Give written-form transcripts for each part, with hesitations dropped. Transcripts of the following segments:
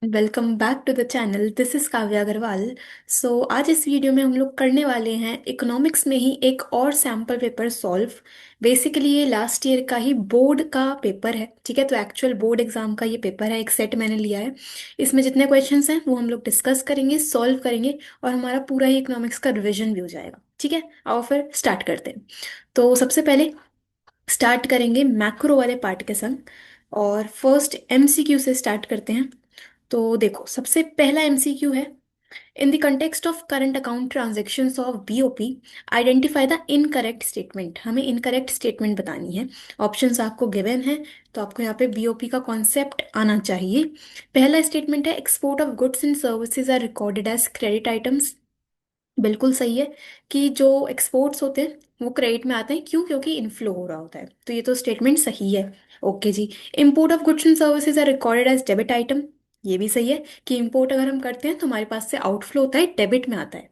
Welcome back to the channel. This is Kavya Agarwal. आज इस video में हम लोग करने वाले हैं इकोनॉमिक्स में ही एक और सैम्पल पेपर सॉल्व। बेसिकली ये लास्ट ईयर का ही बोर्ड का पेपर है। ठीक है, तो एक्चुअल बोर्ड एग्जाम का ये पेपर है, एक सेट मैंने लिया है। इसमें जितने क्वेश्चंस हैं वो हम लोग डिस्कस करेंगे, सॉल्व करेंगे, और हमारा पूरा ही इकोनॉमिक्स का रिविजन भी हो जाएगा। ठीक है, आओ फिर स्टार्ट करते हैं। तो सबसे पहले स्टार्ट करेंगे मैक्रो वाले पार्ट के संग, और फर्स्ट एमसीक्यू से स्टार्ट करते हैं। तो देखो, सबसे पहला एमसीक्यू है, in the context of current account transactions of BOP identify the incorrect statement. हमें इनकरेक्ट स्टेटमेंट बतानी है। ऑप्शंस आपको गिवन है, तो आपको यहाँ पे बीओपी का कॉन्सेप्ट आना चाहिए। पहला स्टेटमेंट है, export of goods and services are recorded as credit items. बिल्कुल सही है कि जो एक्सपोर्ट्स होते हैं वो क्रेडिट में आते हैं। क्यों? क्योंकि इनफ्लो हो रहा होता है, तो ये तो स्टेटमेंट सही है। ओके जी। Import of goods and services are recorded as debit item. ये भी सही है कि इंपोर्ट अगर हम करते हैं तो हमारे पास से आउटफ्लो होता है, डेबिट में आता है।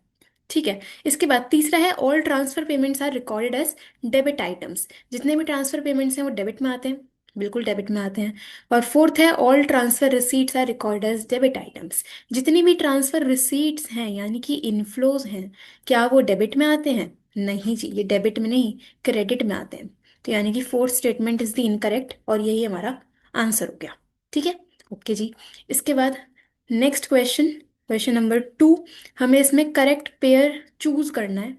ठीक है। इसके बाद तीसरा है, all transfer payments are recorded as debit items. जितने भी ट्रांसफर पेमेंट्स हैं वो डेबिट में आते हैं। बिल्कुल डेबिट में आते हैं। और फोर्थ है, all transfer receipts are recorded as debit items. जितनी भी ट्रांसफर रिसीट्स हैं यानी कि इनफ्लोज हैं, क्या वो डेबिट में आते हैं? नहीं जी, ये डेबिट में नहीं, क्रेडिट में आते हैं। तो यानी कि fourth statement is the incorrect, और यही हमारा आंसर हो गया। ठीक है। ओके जी। इसके बाद नेक्स्ट क्वेश्चन, क्वेश्चन नंबर 2। हमें इसमें करेक्ट पेयर चूज करना है।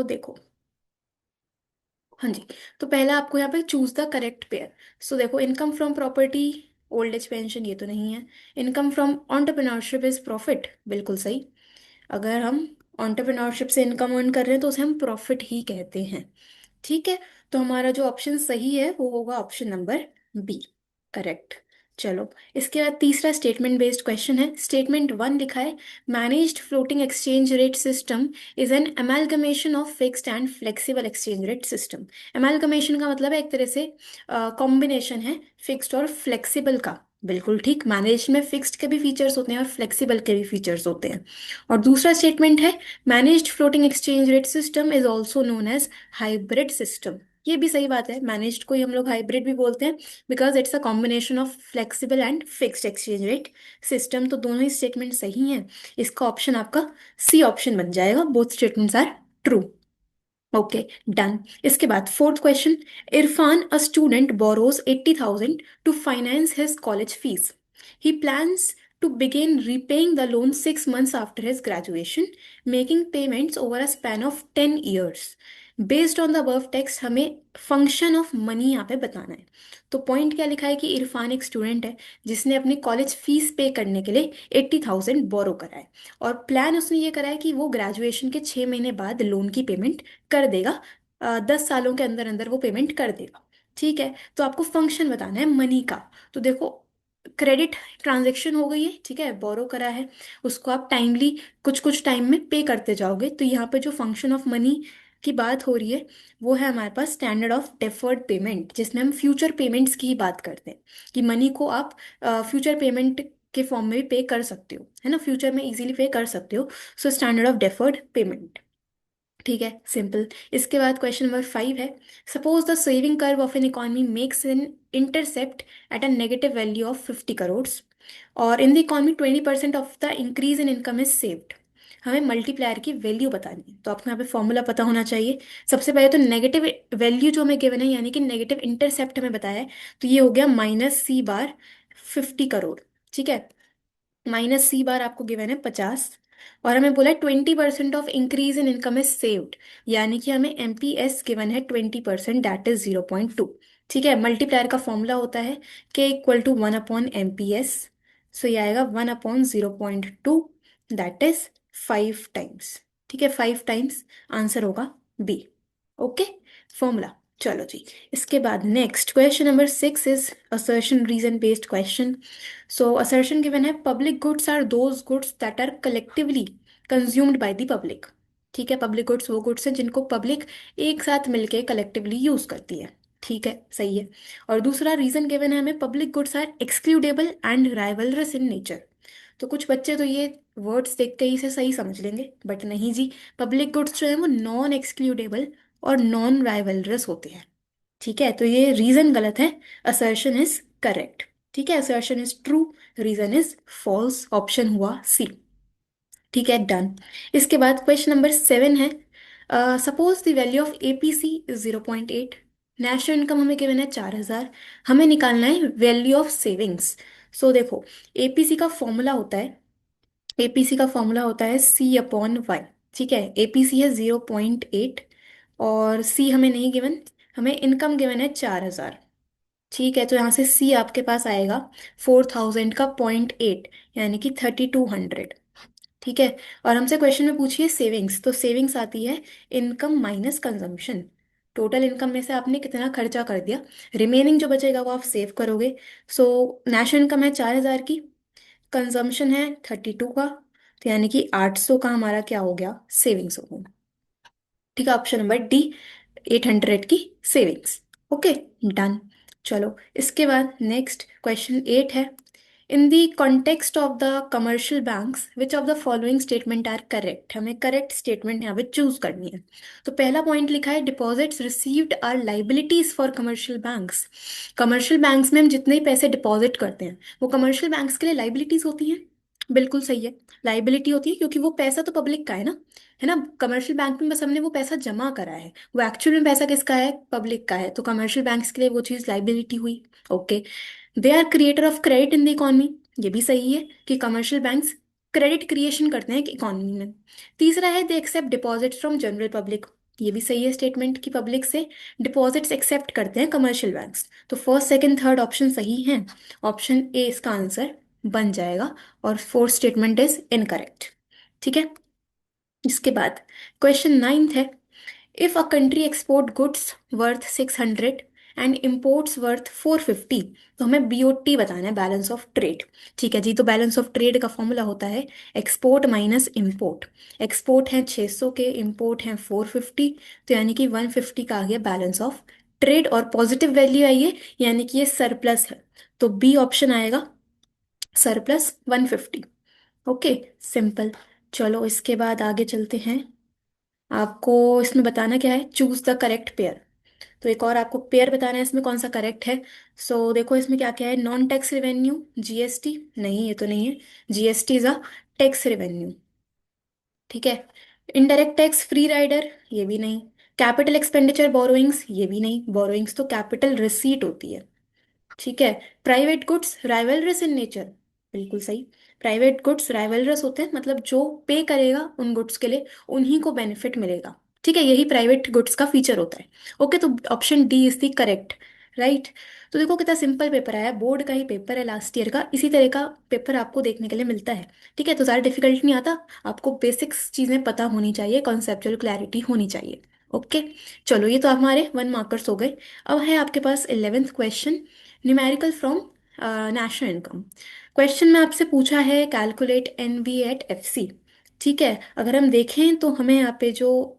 देखो, हाँ जी। तो पहला आपको यहाँ पे चूज द करेक्ट पेयर। देखो, income from property, old age pension, ये तो नहीं है। Income from entrepreneurship is profit, बिल्कुल सही। अगर हम एंटरप्रेन्योरशिप से इनकम अर्न कर रहे हैं तो उसे हम प्रॉफिट ही कहते हैं। ठीक है। तो हमारा जो ऑप्शन सही है वो होगा ऑप्शन नंबर बी, करेक्ट। चलो, इसके बाद तीसरा स्टेटमेंट बेस्ड क्वेश्चन है। स्टेटमेंट 1 लिखा है, managed floating exchange rate system is an amalgamation of fixed and flexible exchange rate system. Amalgamation का मतलब है एक तरह से कॉम्बिनेशन है फिक्स्ड और फ्लेक्सिबल का। बिल्कुल ठीक, मैनेज में फिक्स्ड के भी फीचर्स होते हैं और फ्लेक्सिबल के भी फीचर्स होते हैं। और दूसरा स्टेटमेंट है, managed floating exchange rate system is also known as hybrid system. ये भी सही बात है, मैनेज्ड को ही हम लोग हाइब्रिड भी बोलते हैं, because it's a combination of flexible and fixed exchange rate system. तो दोनों ही स्टेटमेंट सही हैं। इसका ऑप्शन आपका सी ऑप्शन बन जाएगा, both statements are true. Okay, done. इसके बाद fourth question, Irfan a student borrows 80,000 to finance his college fees. He plans to begin repaying the loan 6 months after his graduation, making payments over a span of 10 years. Based on the above text, हमें function of money यहाँ पे बताना है। तो point क्या लिखा है कि इरफान एक स्टूडेंट है जिसने अपनी कॉलेज फीस पे करने के लिए 80,000 बोरो करा है, और प्लान उसने ये करा है कि वो ग्रेजुएशन के 6 महीने बाद लोन की पेमेंट कर देगा। 10 सालों के अंदर अंदर वो पेमेंट कर देगा। ठीक है, तो आपको फंक्शन बताना है मनी का। तो देखो, क्रेडिट ट्रांजेक्शन हो गई है, ठीक है, बोरो करा है, उसको आप टाइमली कुछ कुछ टाइम में पे करते जाओगे। तो यहाँ पे जो फंक्शन ऑफ मनी की बात हो रही है वो है हमारे पास स्टैंडर्ड ऑफ डेफर्ड पेमेंट, जिसमें हम फ्यूचर पेमेंट्स की ही बात करते हैं कि मनी को आप फ्यूचर पेमेंट के फॉर्म में भी पे कर सकते हो, है ना, फ्यूचर में इजीली पे कर सकते हो। Standard of deferred payment. ठीक है, सिंपल। इसके बाद क्वेश्चन नंबर 5 है, suppose the saving curve of an economy makes an intercept at a negative value of 50 crore, और in the economy 20% of the increase in income is saved. हमें multiplier की value बतानी है, तो आपको यहाँ पे फॉर्मूला पता होना चाहिए। सबसे पहले तो नेगेटिव वैल्यू जो हमें गिवन है यानी कि नेगेटिव इंटरसेप्ट हमें बताया है, तो ये हो गया -c बार 50 करोड़। ठीक है, -c बार आपको गिवन है 50, और हमें बोला है 20% of increase in income is saved, यानी कि हमें एमपीएस गिवन है 20%, दैट इज 0.2। ठीक है, मल्टीप्लायर का फॉर्मूला होता है के इक्वल टू 1/MPS। ये आएगा 1/0.2, दैट इज 5 टाइम्स। ठीक है, 5 टाइम्स आंसर होगा बी। Okay, formula. चलो जी, इसके बाद next question number 6 is assertion reason based question. assertion given है, public goods are those goods that are collectively consumed by the public। ठीक है, पब्लिक गुड्स वो गुड्स हैं जिनको पब्लिक एक साथ मिलके कलेक्टिवली यूज करती है। ठीक है, सही है। और दूसरा रीजन गिवन है हमें, public goods are excludable and rivalrous in nature. तो कुछ बच्चे तो ये वर्ड्स देख के ही इसे सही समझ लेंगे, बट नहीं जी, पब्लिक गुड्स जो है वो नॉन एक्सक्लूडेबल और नॉन राइवलरस होते हैं। ठीक है, तो ये रीजन गलत है, असर्शन इज करेक्ट। ठीक है, assertion is true, reason is false, option हुआ सी। ठीक है, डन। इसके बाद क्वेश्चन नंबर 7 है, suppose the value of APC is 0.8, national income हमें गिवन है 4,000, हमें निकालना है वैल्यू ऑफ सेविंग्स। सो देखो, एपीसी का फॉर्मूला होता है, एपीसी का फॉर्मूला होता है सी अपॉन वाई। ठीक है, एपीसी है 0.8 और सी हमें नहीं गिवन, हमें इनकम गिवन है 4,000। ठीक है, तो यहाँ से सी आपके पास आएगा 4,000 का 0.8, यानी कि 3,200। ठीक है, और हमसे क्वेश्चन में पूछिए सेविंग्स, तो सेविंग्स आती है income minus consumption. Total income में से आपने कितना खर्चा कर दिया, रिमेनिंग जो बचेगा वो आप सेव करोगे। सो नेशनल इनकम है 4,000 की, कंजम्पशन है 32 का, तो यानी कि 800 का हमारा क्या हो गया, सेविंग्स हो गया। ठीक है, ऑप्शन नंबर डी, 800 की सेविंग्स। Okay, done. चलो, इसके बाद नेक्स्ट क्वेश्चन 8 है, in the context of the commercial banks which of the following statement are correct, हमें करेक्ट स्टेटमेंट यहाँ पे चूज करनी है। तो पहला पॉइंट लिखा है, deposits received are liabilities for commercial banks. Commercial banks में हम जितने ही पैसे डिपॉजिट करते हैं वो कमर्शियल बैंक्स के लिए लाइबिलिटीज होती हैं। बिल्कुल सही है, लाइबिलिटी होती है, क्योंकि वो पैसा तो पब्लिक का है ना। कमर्शियल बैंक में बस हमने वो पैसा जमा करा है, वो एक्चुअल में पैसा किसका है, पब्लिक का है, तो कमर्शियल बैंक्स के लिए वो चीज़ लाइबिलिटी हुई। Okay, they are creator of credit in the economy, ये भी सही है कि कमर्शियल बैंक्स क्रेडिट क्रिएशन करते हैं इकोनॉमी में। तीसरा है, they accept deposit from general public, ये भी सही है स्टेटमेंट की पब्लिक से डिपॉजिट्स एक्सेप्ट करते हैं कमर्शियल बैंक्स। तो फर्स्ट सेकंड थर्ड ऑप्शन सही है, ऑप्शन ए इसका आंसर बन जाएगा, और फोर्थ स्टेटमेंट इज इनकरेक्ट। ठीक है, इसके बाद क्वेश्चन 9 है, if a country export goods worth 600 and imports worth 450, तो हमें बीओटी बताना है, बैलेंस ऑफ ट्रेड। ठीक है जी, तो बैलेंस ऑफ ट्रेड का फॉर्मूला होता है एक्सपोर्ट माइनस इम्पोर्ट। एक्सपोर्ट है 600 के, इम्पोर्ट है 450, तो यानी कि 150 का आ गया बैलेंस ऑफ ट्रेड, और पॉजिटिव वैल्यू आई है, यानी कि ये सरप्लस है, तो बी ऑप्शन आएगा, सरप्लस 150। Okay, simple. चलो, इसके बाद आगे चलते हैं, आपको इसमें बताना क्या है, चूज द करेक्ट पेयर। तो एक और आपको पेयर बताना है इसमें कौन सा करेक्ट है। सो देखो इसमें क्या क्या है, नॉन टैक्स रेवेन्यू, जीएसटी नहीं, ये तो नहीं है, GST is a tax revenue. ठीक है, इनडायरेक्ट टैक्स फ्री राइडर, ये भी नहीं, कैपिटल एक्सपेंडिचर बोरोइंग्स, ये भी नहीं, बोरोइंग्स तो कैपिटल रिसीट होती है। ठीक है, private goods rivalries in nature, बिल्कुल सही, प्राइवेट गुड्स राइवलरस होते हैं, मतलब जो पे करेगा उन गुड्स के लिए उन्हीं को बेनिफिट मिलेगा। ठीक है, यही प्राइवेट गुड्स का फीचर होता है। ओके, तो option D is the correct, right. तो देखो कितना सिंपल पेपर आया, बोर्ड का ही पेपर है लास्ट ईयर का, इसी तरह का पेपर आपको देखने के लिए मिलता है। ठीक है, तो ज़्यादा डिफिकल्ट नहीं आता, आपको बेसिक्स चीज़ें पता होनी चाहिए, कॉन्सेप्चुअल क्लैरिटी होनी चाहिए। ओके, चलो ये तो हमारे 1 मार्कर्स हो गए। अब है आपके पास 11th question, numerical from national income. Question में आपसे पूछा है कैलकुलेट एनवी एट एफसी। ठीक है, अगर हम देखें तो हमें यहाँ पे जो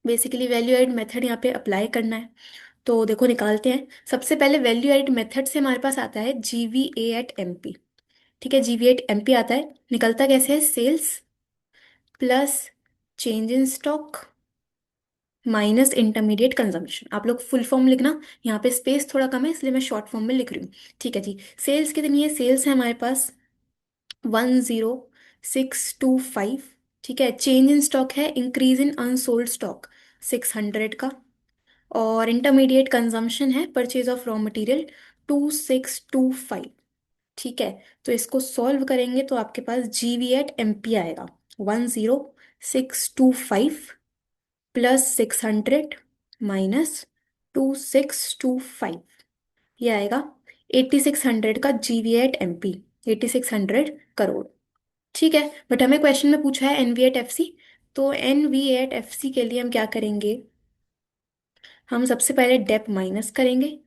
बेसिकली वैल्यू एड मेथड यहाँ पे अप्लाई करना है। तो देखो निकालते हैं, सबसे पहले वैल्यू एड मेथड से हमारे पास आता है जीवीए एट एमपी। ठीक है, जीवीए एट एमपी आता है, निकलता कैसे है, sales plus change in stock minus intermediate consumption. आप लोग फुल फॉर्म लिखना, यहाँ पे स्पेस थोड़ा कम है इसलिए मैं शॉर्ट फॉर्म में लिख रही हूँ। ठीक है जी, सेल्स कितनी है, सेल्स है हमारे पास 10,625। ठीक है, चेंज इन स्टॉक है इंक्रीज इन अनसोल्ड स्टॉक 600 का, और इंटरमीडिएट कंजम्पशन है परचेज ऑफ रॉ मटेरियल 2,625। ठीक है, तो इसको सॉल्व करेंगे तो आपके पास जीवी एट एमपी आएगा 10,625 प्लस 600 माइनस 2,625, ये आएगा 8,600 का जीवी एट एमपी, 8,600 करोड़। ठीक है, बट हमें क्वेश्चन में पूछा है एनवी एट एफसी, तो एनवी एट एफसी के लिए हम क्या करेंगे, हम सबसे पहले डेप माइनस करेंगे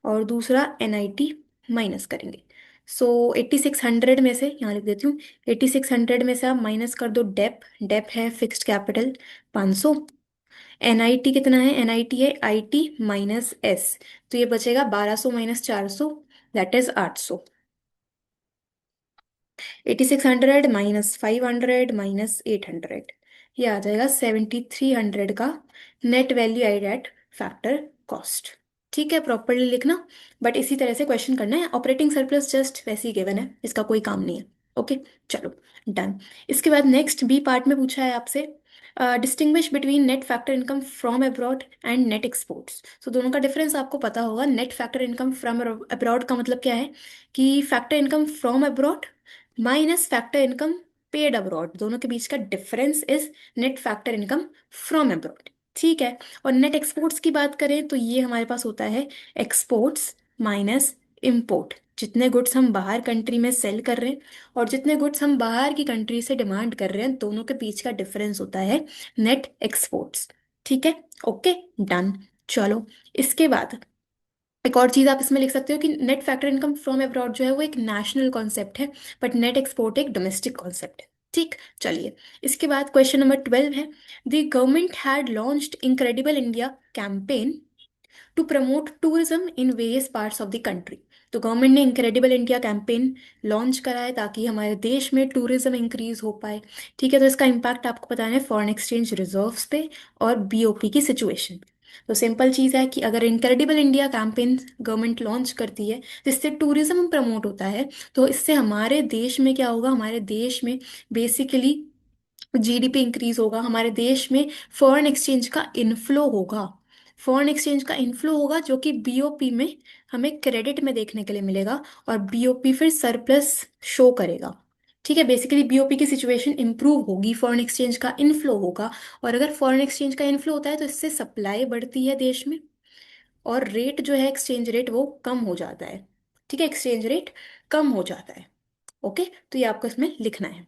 और दूसरा एनआईटी माइनस करेंगे। सो 8,600 में से यहाँ लिख देती हूँ, 8,600 में से आप माइनस कर दो डेप, डेप है फिक्स्ड कैपिटल 500, एनआईटी कितना है, एनआईटी है आईटी माइनस एस, तो ये बचेगा 1,200 minus 400, that is 800। 8,600 minus 500 minus 800, ये आ जाएगा 7,300 का net value add at factor cost. ठीक है, प्रॉपरली लिखना। बट इसी तरह से क्वेश्चन करना है। ऑपरेटिंग सरप्लस जस्ट वैसे ही गिवन है, इसका कोई काम नहीं है। ओके, चलो, डन। इसके बाद नेक्स्ट बी पार्ट में पूछा है आपसे, distinguish between net factor income from abroad and net exports. तो दोनों का डिफरेंस आपको पता होगा। Net factor income from abroad का मतलब क्या है कि factor income from abroad minus factor income paid abroad, दोनों के बीच का difference is net factor income from abroad. ठीक है। और नेट एक्सपोर्ट्स की बात करें तो ये हमारे पास होता है एक्सपोर्ट्स माइनस इम्पोर्ट। जितने गुड्स हम बाहर कंट्री में सेल कर रहे हैं और जितने गुड्स हम बाहर की कंट्री से डिमांड कर रहे हैं, दोनों के बीच का डिफरेंस होता है नेट एक्सपोर्ट्स। ठीक है, ओके, डन। चलो, इसके बाद एक और चीज आप इसमें लिख सकते हो कि net factor income from abroad जो है वो एक नेशनल कॉन्सेप्ट है, बट नेट एक्सपोर्ट एक डोमेस्टिक कॉन्सेप्ट है। ठीक, चलिए। इसके बाद क्वेश्चन नंबर 12 है, the government had launched Incredible India campaign to promote tourism in various parts of the country. तो गवर्नमेंट ने इनक्रेडिबल इंडिया कैंपेन लॉन्च करा है ताकि हमारे देश में टूरिज्म इंक्रीज हो पाए। ठीक है, तो इसका इम्पैक्ट आपको बताना है फॉरेन एक्सचेंज रिजर्व्स पे और बीओपी की सिचुएशन पे। तो सिंपल चीज़ है कि अगर incredible India campaign government launch करती है जिससे टूरिज्म प्रमोट होता है, तो इससे हमारे देश में क्या होगा, हमारे देश में बेसिकली जीडीपी इंक्रीज होगा, हमारे देश में फॉरेन एक्सचेंज का इनफ्लो होगा। फॉरेन एक्सचेंज का इनफ्लो होगा जो कि बीओपी में हमें क्रेडिट में देखने के लिए मिलेगा, और बीओपी फिर सरप्लस शो करेगा। ठीक है, बेसिकली बीओपी की सिचुएशन इंप्रूव होगी, फॉरेन एक्सचेंज का इनफ्लो होगा। और अगर फॉरेन एक्सचेंज का इनफ्लो होता है तो इससे सप्लाई बढ़ती है देश में, और रेट जो है एक्सचेंज रेट वो कम हो जाता है। ठीक है, एक्सचेंज रेट कम हो जाता है। ओके, तो ये आपको इसमें लिखना है।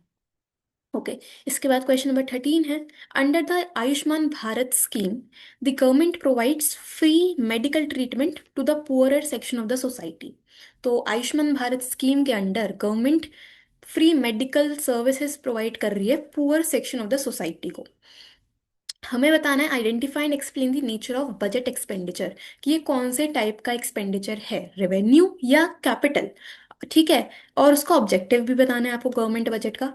ओके, इसके बाद क्वेश्चन नंबर 13 है, under the Ayushman Bharat scheme the government provides free medical treatment to the poorer section of the society. तो आयुष्मान भारत स्कीम के under government free medical services provide कर रही है poor section of the society को। हमें बताना है identify and explain the nature of budget expenditure, कि ये कौन से टाइप का एक्सपेंडिचर है, रेवेन्यू या कैपिटल। ठीक है, और उसका ऑब्जेक्टिव भी बताना है आपको, गवर्नमेंट बजट का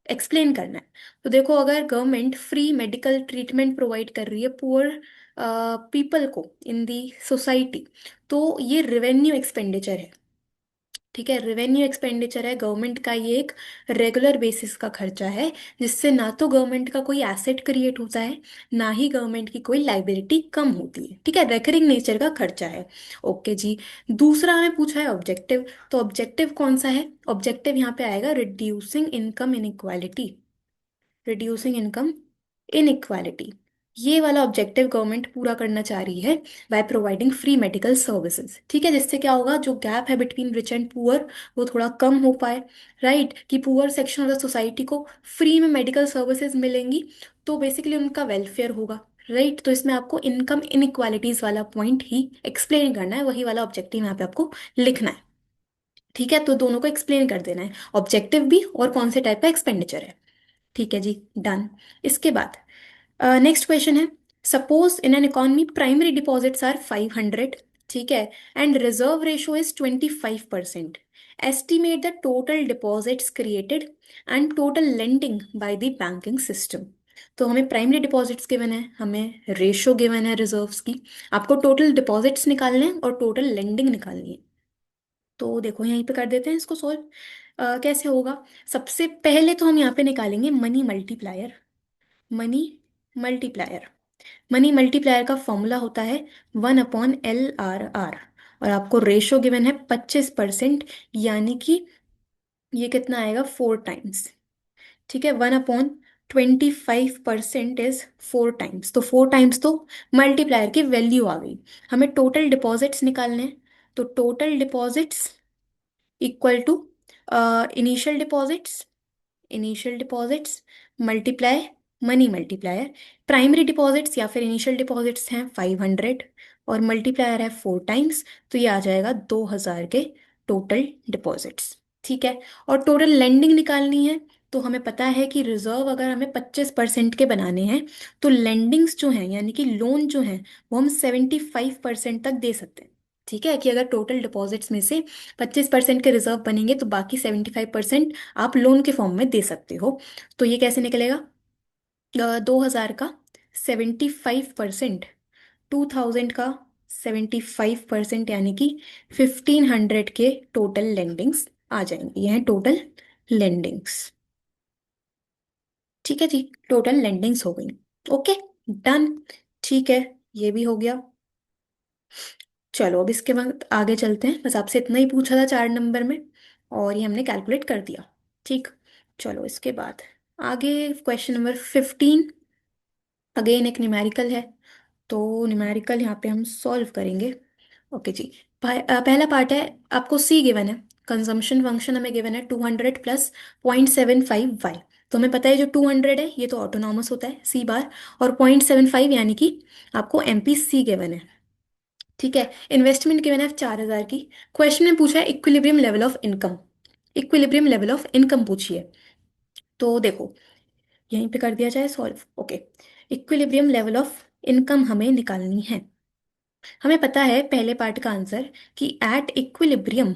एक्सप्लेन करना है। तो देखो, अगर government free medical treatment provide कर रही है पुअर पीपल को इन दी सोसाइटी, तो ये रेवेन्यू एक्सपेंडिचर है। ठीक है, रेवेन्यू एक्सपेंडिचर है गवर्नमेंट का, ये एक रेगुलर बेसिस का खर्चा है, जिससे ना तो गवर्नमेंट का कोई एसेट क्रिएट होता है, ना ही गवर्नमेंट की कोई लाइबिलिटी कम होती है। ठीक है, रेकरिंग नेचर का खर्चा है। ओके जी। दूसरा हमें पूछा है ऑब्जेक्टिव। तो ऑब्जेक्टिव कौन सा है, ऑब्जेक्टिव यहाँ पे आएगा reducing income inequality. Reducing income inequality, ये वाला ऑब्जेक्टिव गवर्नमेंट पूरा करना चाह रही है by providing free medical services. ठीक है, जिससे क्या होगा, जो गैप है बिटवीन रिच एंड पुअर वो थोड़ा कम हो पाए। राइट, कि poor section of the society को फ्री में मेडिकल सर्विसेज मिलेंगी, तो बेसिकली उनका वेलफेयर होगा। राइट, तो इसमें आपको इनकम इनइक्वालिटीज वाला पॉइंट ही एक्सप्लेन करना है, वही वाला ऑब्जेक्टिव यहाँ पे आपको लिखना है। ठीक है, तो दोनों को एक्सप्लेन कर देना है, ऑब्जेक्टिव भी और कौन से टाइप का एक्सपेंडिचर है। ठीक है जी, डन। इसके बाद नेक्स्ट क्वेश्चन है, suppose in an economy primary deposits are 500। ठीक है, and reserve ratio is 25%। Estimate the total deposits created and total lending by the banking system. तो हमें प्राइमरी डिपॉजिट्स गिवन है, हमें रेशो गिवन है रिजर्व्स की, आपको टोटल डिपॉजिट्स निकालने हैं और टोटल लेंडिंग निकालनी है। तो देखो यहीं पे कर देते हैं इसको सॉल्व। कैसे होगा, सबसे पहले तो हम यहाँ पे निकालेंगे money multiplier. Money multiplier, money multiplier का फॉर्मूला होता है 1/LRR, और आपको रेशो गिवन है 25%, यानी कि ये कितना आएगा, 4 टाइम्स। ठीक है, 1/25% इज 4 टाइम्स, तो 4 टाइम्स तो मल्टीप्लायर की वैल्यू आ गई। हमें टोटल डिपॉजिट्स निकालने हैं, तो total deposits equal to initial deposits, initial deposits multiply money multiplier. Primary deposits या फिर इनिशियल डिपॉजिट्स हैं 500 और मल्टीप्लायर है 4 टाइम्स, तो ये आ जाएगा 2000 के टोटल डिपॉजिट्स। ठीक है, और टोटल लेंडिंग निकालनी है, तो हमें पता है कि रिजर्व अगर हमें 25% के बनाने हैं, तो लेंडिंग्स जो हैं यानी कि लोन जो हैं वो हम 75% तक दे सकते हैं। ठीक है, कि अगर टोटल डिपॉजिट्स में से 25% के रिजर्व बनेंगे तो बाकी 75% आप लोन के फॉर्म में दे सकते हो। तो ये कैसे निकलेगा, 2000 का 75%, 2000 का 75%, यानी कि 1500 के टोटल लेंडिंग्स आ जाएंगी। ये हैं टोटल लेंडिंग्स। ठीक है जी, टोटल लेंडिंग्स हो गई। Okay, done. ठीक है, ये भी हो गया। चलो अब इसके बाद आगे चलते हैं। बस आपसे इतना ही पूछा था 4 नंबर में, और ये हमने कैलकुलेट कर दिया। ठीक। चलो इसके बाद आगे क्वेश्चन नंबर 15। अगेन एक न्यूमेरिकल है, तो न्यूमेरिकल यहाँ पे हम सॉल्व करेंगे। ओके जी। पहला पार्ट है, आपको सी गिवन है। कंजम्पशन फंक्शन हमें गिवन है 200 प्लस 0.75 वाई। तो हमें पता है जो 200 है ये तो ऑटोनॉमस होता है सी बार, और 0.75 यानी कि आपको एम पी सी गिवन है। ठीक है, इन्वेस्टमेंट गिवन है 4000 की। क्वेश्चन में पूछा है equilibrium level of income. Equilibrium level of income पूछिए। तो देखो, यहीं पे कर दिया जाए solve. Okay, equilibrium level of income हमें निकालनी है। हमें पता है पहले पार्ट का आंसर कि at equilibrium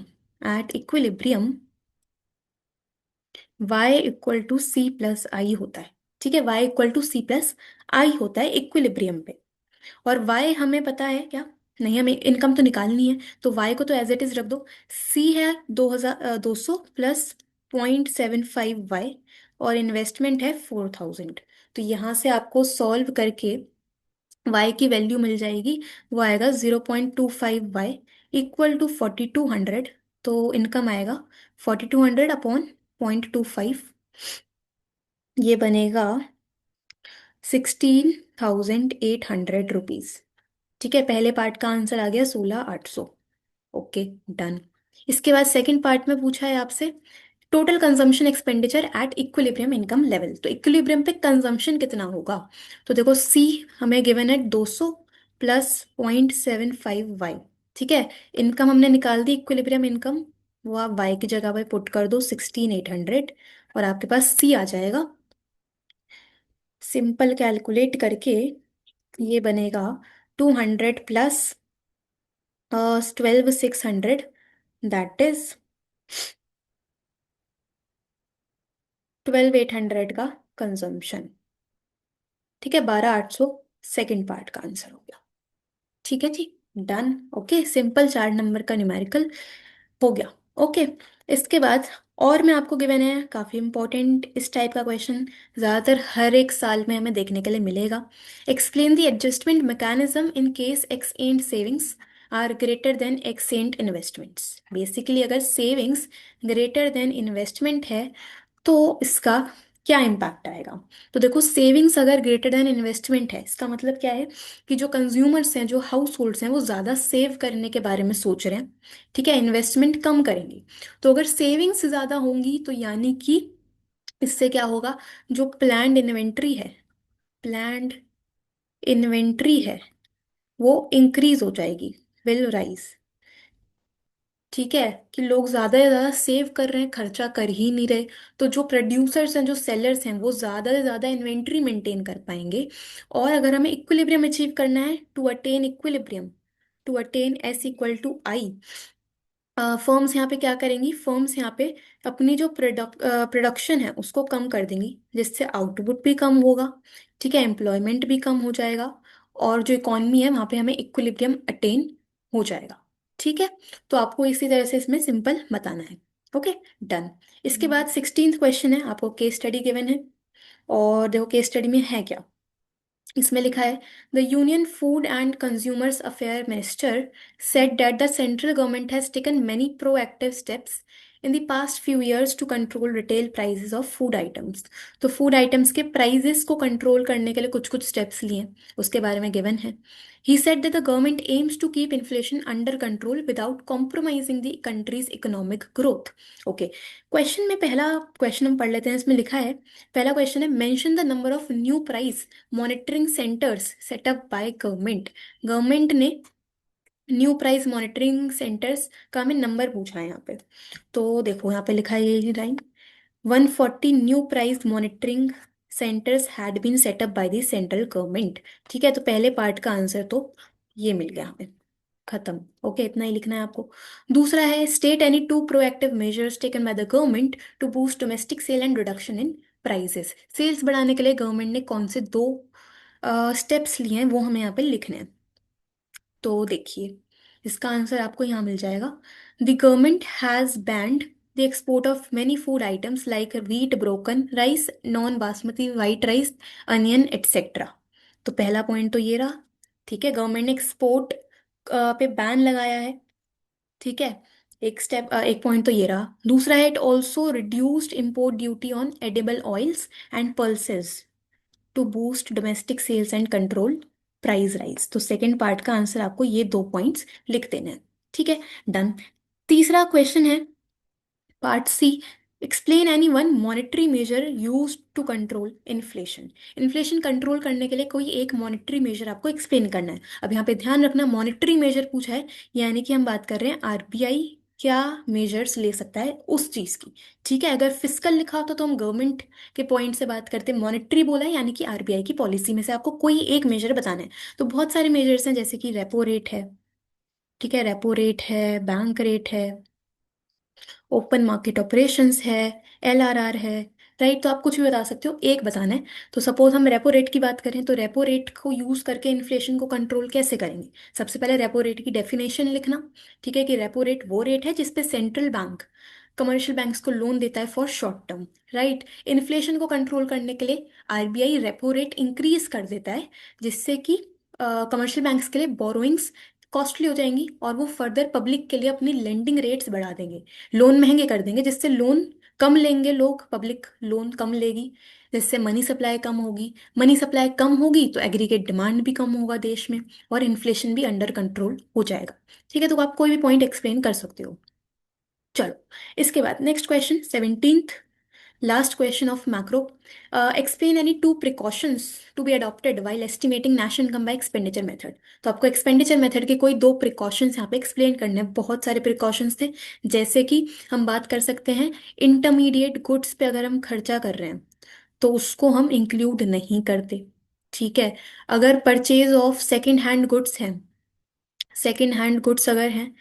y equal to C plus I होता है। ठीक है, y equal to C plus I होता है इक्विलिब्रियम पे। और y हमें पता है क्या? नहीं, हमें इनकम तो निकालनी है, तो y को तो एज इट इज रख दो। c है 200 प्लस 0.75 y, और इन्वेस्टमेंट है 4000। तो यहाँ से आपको सॉल्व करके y की वैल्यू मिल जाएगी। वो आएगा 0.25 y इक्वल टू 4200। तो इनकम आएगा 4200 अपॉन 0.25, ये बनेगा 16,800 रुपीज। ठीक है, पहले पार्ट का आंसर आ गया 16,800। Okay, done. इसके बाद सेकंड पार्ट में पूछा है आपसे total consumption expenditure at equilibrium income level. तो इक्विलिब्रियम पे कंजम्पशन कितना होगा? तो देखो, सी हमें गिवन है 200 प्लस 0.75 वाई। ठीक है, इनकम हमने निकाल दी इक्विलिब्रियम इनकम, वो आप वाई की जगह पे पुट कर दो 16,800, और आपके पास सी आ जाएगा। सिंपल कैलकुलेट करके ये बनेगा 200 प्लस 12,600, दैट इज 12,800 का कंजम्पशन। ठीक है, 12,800 सेकेंड पार्ट का आंसर हो गया। ठीक है जी, डन। ओके, सिंपल 4 नंबर का न्यूमेरिकल हो गया। ओके, इसके बाद और मैं आपको गिवन है काफ़ी इंपॉर्टेंट इस टाइप का क्वेश्चन, ज़्यादातर हर एक साल में हमें देखने के लिए मिलेगा। Explain the adjustment mechanism in case ex ante savings are greater than ex ante investments. Basically अगर सेविंग्स ग्रेटर देन इन्वेस्टमेंट है तो इसका क्या इम्पैक्ट आएगा? तो देखो, सेविंग्स अगर ग्रेटर देन इन्वेस्टमेंट है, इसका मतलब क्या है कि जो कंज्यूमर्स हैं, जो हाउस होल्ड्स हैं, वो ज़्यादा सेव करने के बारे में सोच रहे हैं। ठीक है, इन्वेस्टमेंट कम करेंगे। तो अगर सेविंग्स ज़्यादा होंगी तो यानी कि इससे क्या होगा, जो प्लान्ड इन्वेंट्री है वो इंक्रीज हो जाएगी, विल राइज। ठीक है, कि लोग ज्यादा से ज्यादा सेव कर रहे हैं, खर्चा कर ही नहीं रहे। तो जो प्रोड्यूसर्स हैं, जो सेलर्स हैं, वो ज्यादा से ज्यादा इन्वेंट्री मेंटेन कर पाएंगे। और अगर हमें इक्विलिब्रियम अचीव करना है, to attain S equal to I, firms यहाँ पे क्या करेंगी? फर्म्स यहाँ पे अपनी जो प्रोडक्शन है उसको कम कर देंगी, जिससे आउटपुट भी कम होगा। ठीक है, एम्प्लॉयमेंट भी कम हो जाएगा, और जो इकॉनमी है वहाँ पे हमें इक्विलिब्रियम अटेन हो जाएगा। ठीक है, तो आपको इसी तरह से इसमें सिंपल बताना है। Okay, done. इसके बाद 16th क्वेश्चन है, आपको केस स्टडी गिवन है। और देखो केस स्टडी में है क्या, इसमें लिखा है the union food and consumers affair minister said that the central government has taken many proactive steps in the past few years to control retail prices of food items। तो food items के prices को control करने के लिए कुछ कुछ steps लिए, उसके बारे में गिवन है। He said that the government aims to keep inflation under control without compromising the country's economic growth। Okay, question में पहला क्वेश्चन हम पढ़ लेते हैं। इसमें लिखा है, पहला क्वेश्चन है mention the number of new price monitoring centres setup bye government. Government ने न्यू प्राइस मॉनिटरिंग सेंटर्स का हमें नंबर पूछा है यहाँ पे। तो देखो यहाँ पे लिखा है ये line, 140 new price monitoring centres had been set up by the central government. ठीक है, तो पहले पार्ट का आंसर तो ये मिल गया हमें, खत्म। ओके, इतना ही लिखना है आपको। दूसरा है state any two proactive measures taken by the government to boost domestic sale and reduction in prices. Sales बढ़ाने के लिए गवर्नमेंट ने कौन से दो स्टेप्स लिए हैं वो हमें यहाँ पे लिखने हैं। तो देखिए, इसका आंसर आपको यहाँ मिल जाएगा। The government has banned the export of many food items like wheat, broken rice, non basmati white rice, onion etcetera. तो पहला पॉइंट तो ये रहा। ठीक है, गवर्नमेंट ने एक्सपोर्ट पे बैन लगाया है। ठीक है, एक स्टेप, एक पॉइंट तो ये रहा। दूसरा है, it also reduced import duty on edible oils and pulses to boost domestic sales and control price rise. तो सेकंड पार्ट का आंसर आपको ये दो पॉइंट्स लिख देने हैं। ठीक है, डन। तीसरा क्वेश्चन है, part C, explain any one monetary measure use to control inflation. Inflation control करने के लिए कोई एक मॉनेटरी मेजर आपको एक्सप्लेन करना है। अब यहाँ पे ध्यान रखना, मॉनेटरी मेजर पूछा है, यानी कि हम बात कर रहे हैं आरबीआई क्या मेजर्स ले सकता है उस चीज की। ठीक है, अगर फिस्कल लिखा होता तो हम गवर्नमेंट के पॉइंट से बात करते। मॉनेटरी बोला है यानी कि आरबीआई की पॉलिसी में से आपको कोई एक मेजर बताना है। तो बहुत सारे मेजर्स हैं, जैसे कि रेपो रेट है। ठीक है, रेपो रेट है, बैंक रेट है, ओपन मार्केट ऑपरेशंस है, एलआरआर है। राइट, तो आप कुछ भी बता सकते हो, एक बताना है। तो सपोज हम रेपो रेट की बात करें, तो रेपो रेट को यूज करके इन्फ्लेशन को कंट्रोल कैसे करेंगे। सबसे पहले रेपो रेट की डेफिनेशन लिखना। ठीक है, कि रेपो रेट वो रेट है जिसपे सेंट्रल बैंक कमर्शियल बैंक्स को लोन देता है for short term. Right, inflation को कंट्रोल करने के लिए आरबीआई रेपो रेट इंक्रीज कर देता है, जिससे कि कमर्शियल बैंक्स के लिए बोरोइंग्स कॉस्टली हो जाएंगी, और वो फर्दर पब्लिक के लिए अपनी लेंडिंग रेट्स बढ़ा देंगे, लोन महंगे कर देंगे, जिससे लोन कम लेंगे लोग, पब्लिक लोन कम लेगी, जिससे मनी सप्लाई कम होगी। मनी सप्लाई कम होगी तो एग्रीगेट डिमांड भी कम होगा देश में, और इन्फ्लेशन भी अंडर कंट्रोल हो जाएगा। ठीक है, तो आप कोई भी पॉइंट एक्सप्लेन कर सकते हो। चलो, इसके बाद next question, 17th last question of macro. Explain any two precautions to be adopted while estimating national income by expenditure method. तो आपको एक्सपेंडिचर मेथड के कोई दो प्रिकॉशंस यहाँ पे एक्सप्लेन करने हैं। बहुत सारे प्रिकॉशंस थे, जैसे कि हम बात कर सकते हैं इंटरमीडिएट गुड्स पे अगर हम खर्चा कर रहे हैं तो उसको हम इंक्लूड नहीं करते। ठीक है, अगर purchase of second hand goods हैं, सेकेंड हैंड गुड्स अगर हैं,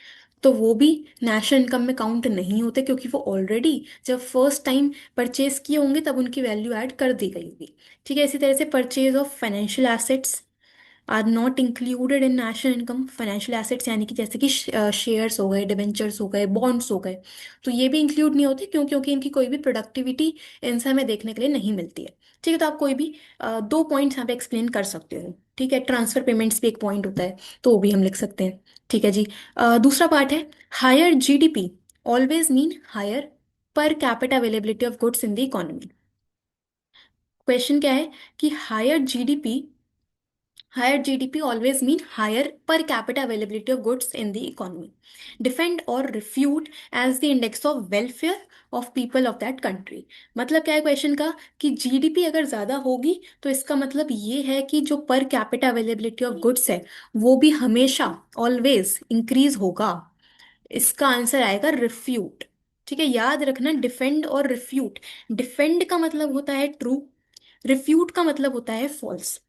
तो वो भी नेशनल इनकम में काउंट नहीं होते, क्योंकि वो ऑलरेडी जब फर्स्ट टाइम परचेज किए होंगे तब उनकी वैल्यू ऐड कर दी गई होगी। ठीक है, इसी तरह से purchase of financial assets are not included in national income. Financial assets यानी कि जैसे कि शेयर्स हो गए, डिबेंचर्स हो गए, बॉन्ड्स हो गए, तो ये भी इंक्लूड नहीं होते। क्यों? क्योंकि इनकी कोई भी प्रोडक्टिविटी इनसे हमें देखने के लिए नहीं मिलती है। ठीक है, तो आप कोई भी दो पॉइंट्स यहाँ पे एक्सप्लेन कर सकते हो। ठीक है, ट्रांसफर पेमेंट्स भी एक पॉइंट होता है, तो वो भी हम लिख सकते हैं। ठीक है जी। दूसरा पार्ट है, higher GDP always mean higher per capita availability of goods in the economy. Question क्या है कि higher GDP always mean higher per capita availability of goods in the economy. Defend or refute as the index of welfare of people of that country. मतलब क्या है question का, कि GDP अगर ज्यादा होगी तो इसका मतलब ये है कि जो पर कैपिटा अवेलेबिलिटी ऑफ गुड्स है वो भी हमेशा ऑलवेज इंक्रीज होगा। इसका आंसर आएगा रिफ्यूट। ठीक है, याद रखना, डिफेंड और रिफ्यूट। डिफेंड का मतलब होता है ट्रू, रिफ्यूट का मतलब होता है फॉल्स।